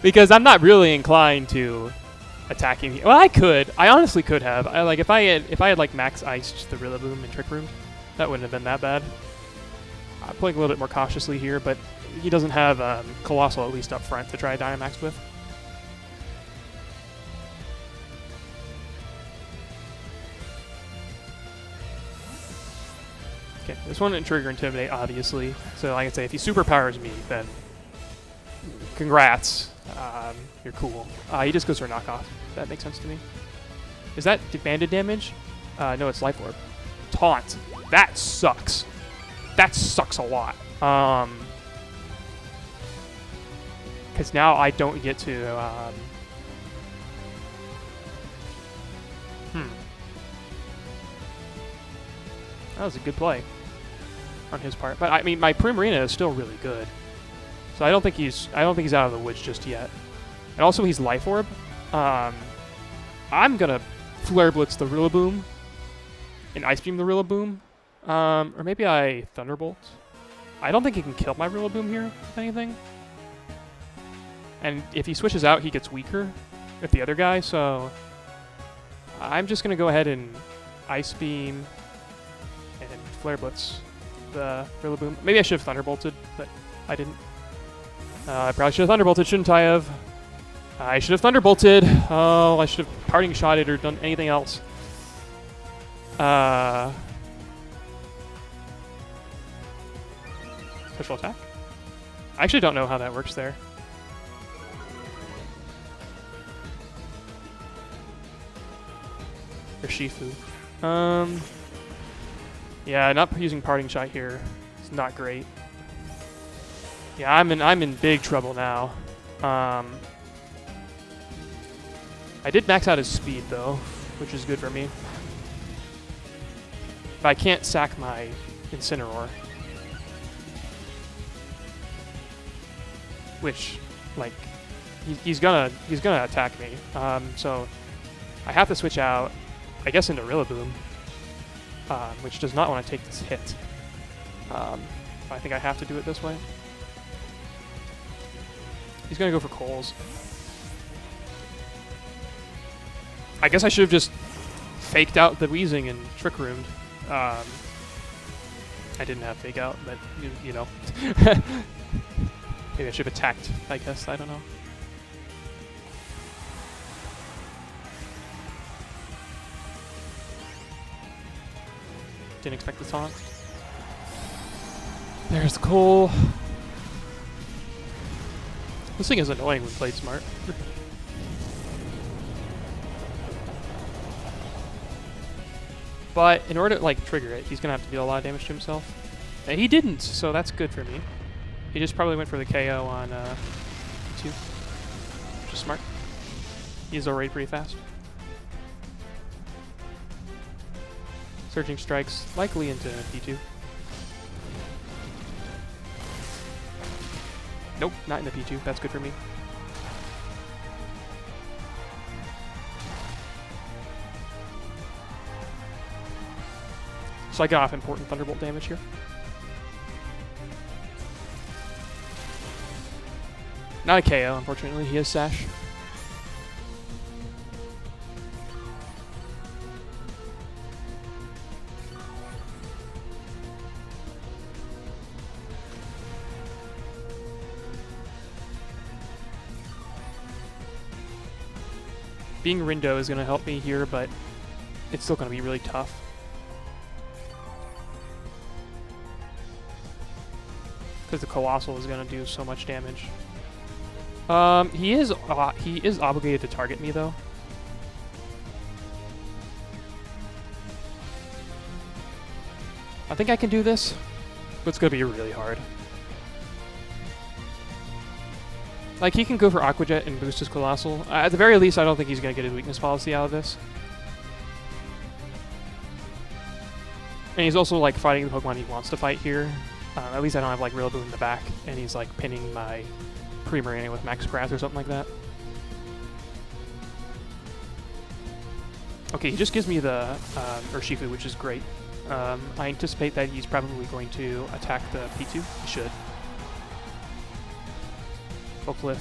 because I'm not really inclined to attacking. Well, I could. I honestly could have. If I had like max iced the Rillaboom and Trick Room, that wouldn't have been that bad. I'm playing a little bit more cautiously here, but he doesn't have Colossal at least up front to try Dynamax with. Okay, this one didn't trigger Intimidate, obviously. So like I say, if he superpowers me, then congrats. You're cool. He just goes for a knockoff. That makes sense to me. Is that banded damage? No, it's Life Orb. Taunt. That sucks. That sucks a lot. Because now I don't get to... That was a good play on his part. But I mean, my Primarina is still really good. So I don't think he's out of the woods just yet. And also he's Life Orb. I'm gonna Flare Blitz the Rillaboom and Ice Beam the Rillaboom. Or maybe I Thunderbolt. I don't think he can kill my Rillaboom here, if anything. And if he switches out, he gets weaker with the other guy, so I'm just gonna go ahead and Ice Beam and Flare Blitz the Rillaboom. Maybe I should have Thunderbolted, but I didn't. I probably should have Thunderbolted, shouldn't I have? I should have Thunderbolted. Oh, I should have Parting Shotted or done anything else. Special attack? I actually don't know how that works there. Urshifu. Yeah, not using Parting Shot here is not great. Yeah, I'm in big trouble now. I did max out his speed, though, which is good for me. But I can't sack my Incineroar. Which, like, he's gonna attack me. So I have to switch out, I guess, into Rillaboom, which does not want to take this hit. I think I have to do it this way. He's gonna go for Coals. I guess I should have just faked out the Weezing and Trick Roomed. I didn't have Fake Out, but you know. Maybe I should have attacked, I guess. I don't know. Didn't expect the taunt. There's Cole. This thing is annoying when played smart. But in order to like trigger it, he's gonna have to deal a lot of damage to himself. And he didn't, so that's good for me. He just probably went for the KO on 2, which is smart. He's already pretty fast. Surging Strikes, likely into P2. Nope, not in the P2. That's good for me. So I got off important Thunderbolt damage here. Not a KO, unfortunately. He has Sash. Being Rindo is going to help me here, but it's still going to be really tough. Because the Colossal is going to do so much damage. He is obligated to target me, though. I think I can do this, but it's going to be really hard. Like, he can go for Aqua Jet and boost his Colossal. At the very least, I don't think he's going to get his weakness policy out of this. And he's also, like, fighting the Pokemon he wants to fight here. At least I don't have, like, Rillaboom in the back, and he's, like, pinning my Primarina with Max Grass or something like that. Okay, he just gives me the Urshifu, which is great. I anticipate that he's probably going to attack the P2. He should. Hopefully.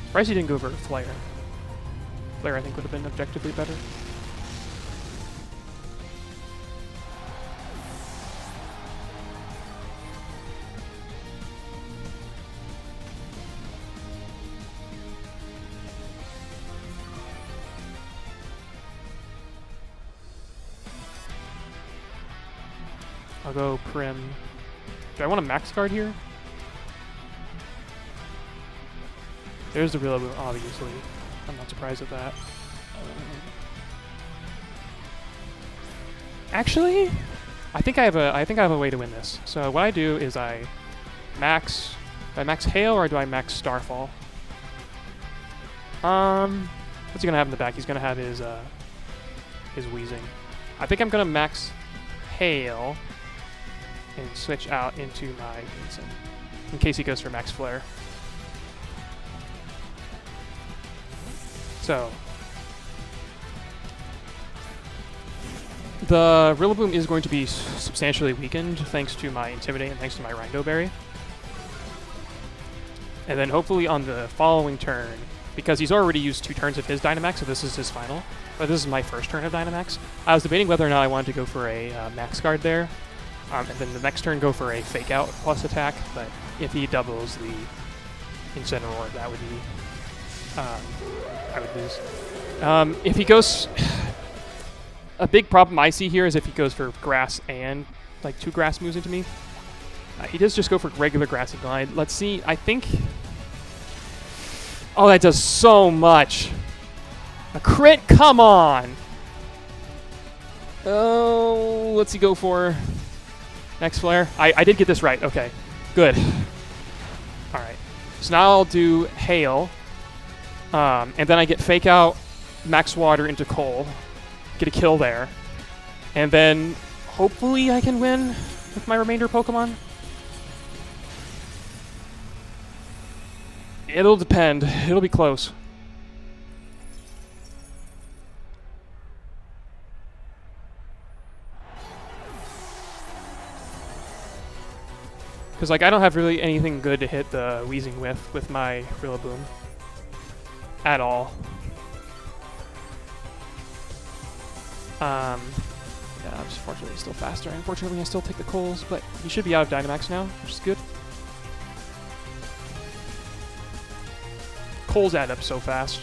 Surprised he didn't go for Flare. Flare, I think, would have been objectively better. I'll go Prim. Do I want a Max Guard here? There's the Rillaboom, obviously. I'm not surprised at that. Actually, I think I have a way to win this. So what I do is do I max Hail or do I max Starfall? What's he gonna have in the back? He's gonna have his Weezing. I think I'm gonna max Hail and switch out into my Vincent in case he goes for Max Flare. So, the Rillaboom is going to be substantially weakened thanks to my Intimidate and thanks to my Rindo Berry. And then hopefully on the following turn, because he's already used 2 turns of his Dynamax, so this is his final, but this is my first turn of Dynamax, I was debating whether or not I wanted to go for a Max Guard there, and then the next turn go for a Fake Out plus attack, but if he doubles the Incineroar, that would be... I would lose. If he goes... a big problem I see here is if he goes for Grass and, like, 2 Grass moves into me. He does just go for regular Grass and Glide. Let's see, I think... Oh, that does so much! A crit? Come on! Oh, what's he go for? Next Flare? I did get this right, okay. Good. Alright. So now I'll do Hail. And then I get Fake Out max water into coal, get a kill there, and then hopefully I can win with my remainder Pokemon. It'll depend. It'll be close. Because, like, I don't have really anything good to hit the Weezing with my Rillaboom. At all. Yeah, I'm just fortunately still faster. Unfortunately, I still take the Coals, but he should be out of Dynamax now, which is good. Coals add up so fast.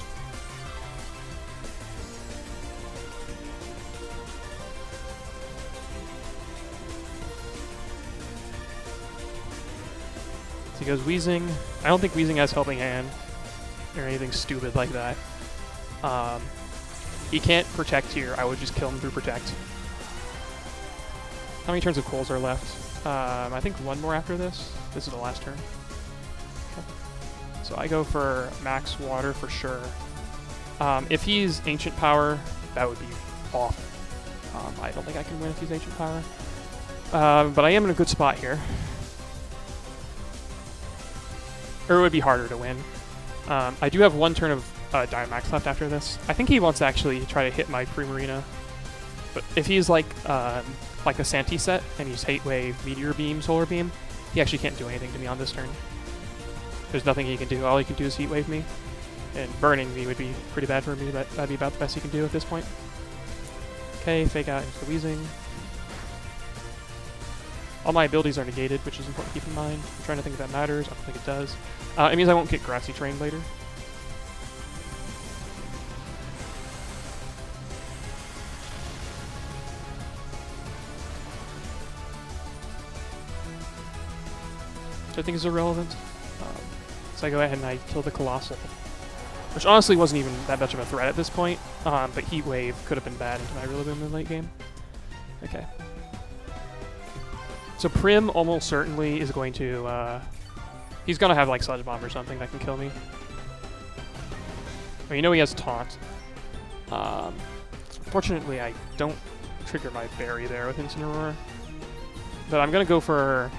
So he goes Weezing. I don't think Weezing has Helping Hand or anything stupid like that. He can't Protect here. I would just kill him through Protect. How many turns of Coals are left? I think one more after this. This is the last turn. Okay. So I go for max water for sure. If he's Ancient Power, that would be awful. I don't think I can win if he's Ancient Power. But I am in a good spot here. Or it would be harder to win. I do have one turn of Dynamax left after this. I think he wants to actually try to hit my Primarina. But if he's like a Santee set and he's Hate Wave, Meteor Beam, Solar Beam, he actually can't do anything to me on this turn. There's nothing he can do. All he can do is Heat Wave me. And burning me would be pretty bad for me, but that'd be about the best he can do at this point. Okay, Fake Out into the Weezing. All my abilities are negated, which is important to keep in mind. I'm trying to think if that matters. I don't think it does. It means I won't get Grassy Trained later. Which I think is irrelevant. So I go ahead and I kill the Colossal. Which honestly wasn't even that much of a threat at this point. But Heat Wave could have been bad into my Rillaboom in the late game. Okay. So Prim almost certainly is going to, he's going to have like Sludge Bomb or something that can kill me. Well, you know he has Taunt. Fortunately, I don't trigger my Berry there with Incineroar. But I'm going to go for,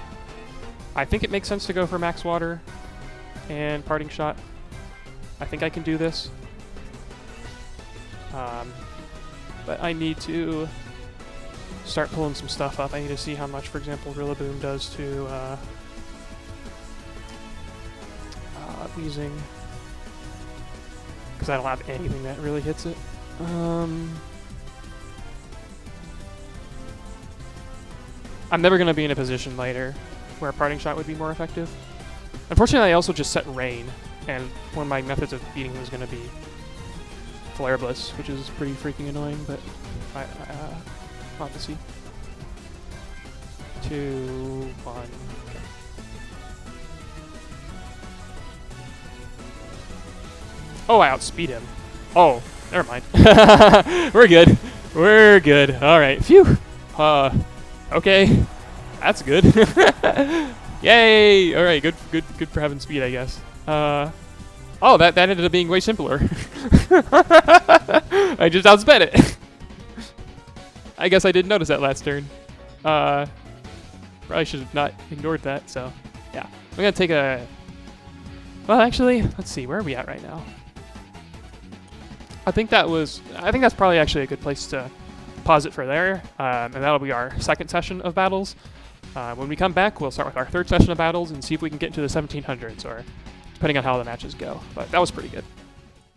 I think it makes sense to go for Max Water and Parting Shot. I think I can do this. But I need to start pulling some stuff up. I need to see how much, for example, Rillaboom does to Weezing. Because I don't have anything that really hits it. I'm never going to be in a position later where a Parting Shot would be more effective. Unfortunately, I also just set Rain, and one of my methods of beating him is going to be Flare Blitz, which is pretty freaking annoying, but I'll have to see. 2, 1, okay. Oh, I outspeed him. Oh, never mind. We're good. We're good. Alright, phew. Okay. That's good. Yay! Alright, good for having speed, I guess. Oh, that ended up being way simpler. I just outsped it. I guess I didn't notice that last turn. Probably should have not ignored that, so yeah. I'm gonna take a... Well, actually, let's see, where are we at right now? I think that's probably actually a good place to pause it for there, and that'll be our second session of battles. When we come back, we'll start with our third session of battles and see if we can get into the 1700s, or depending on how the matches go. But that was pretty good.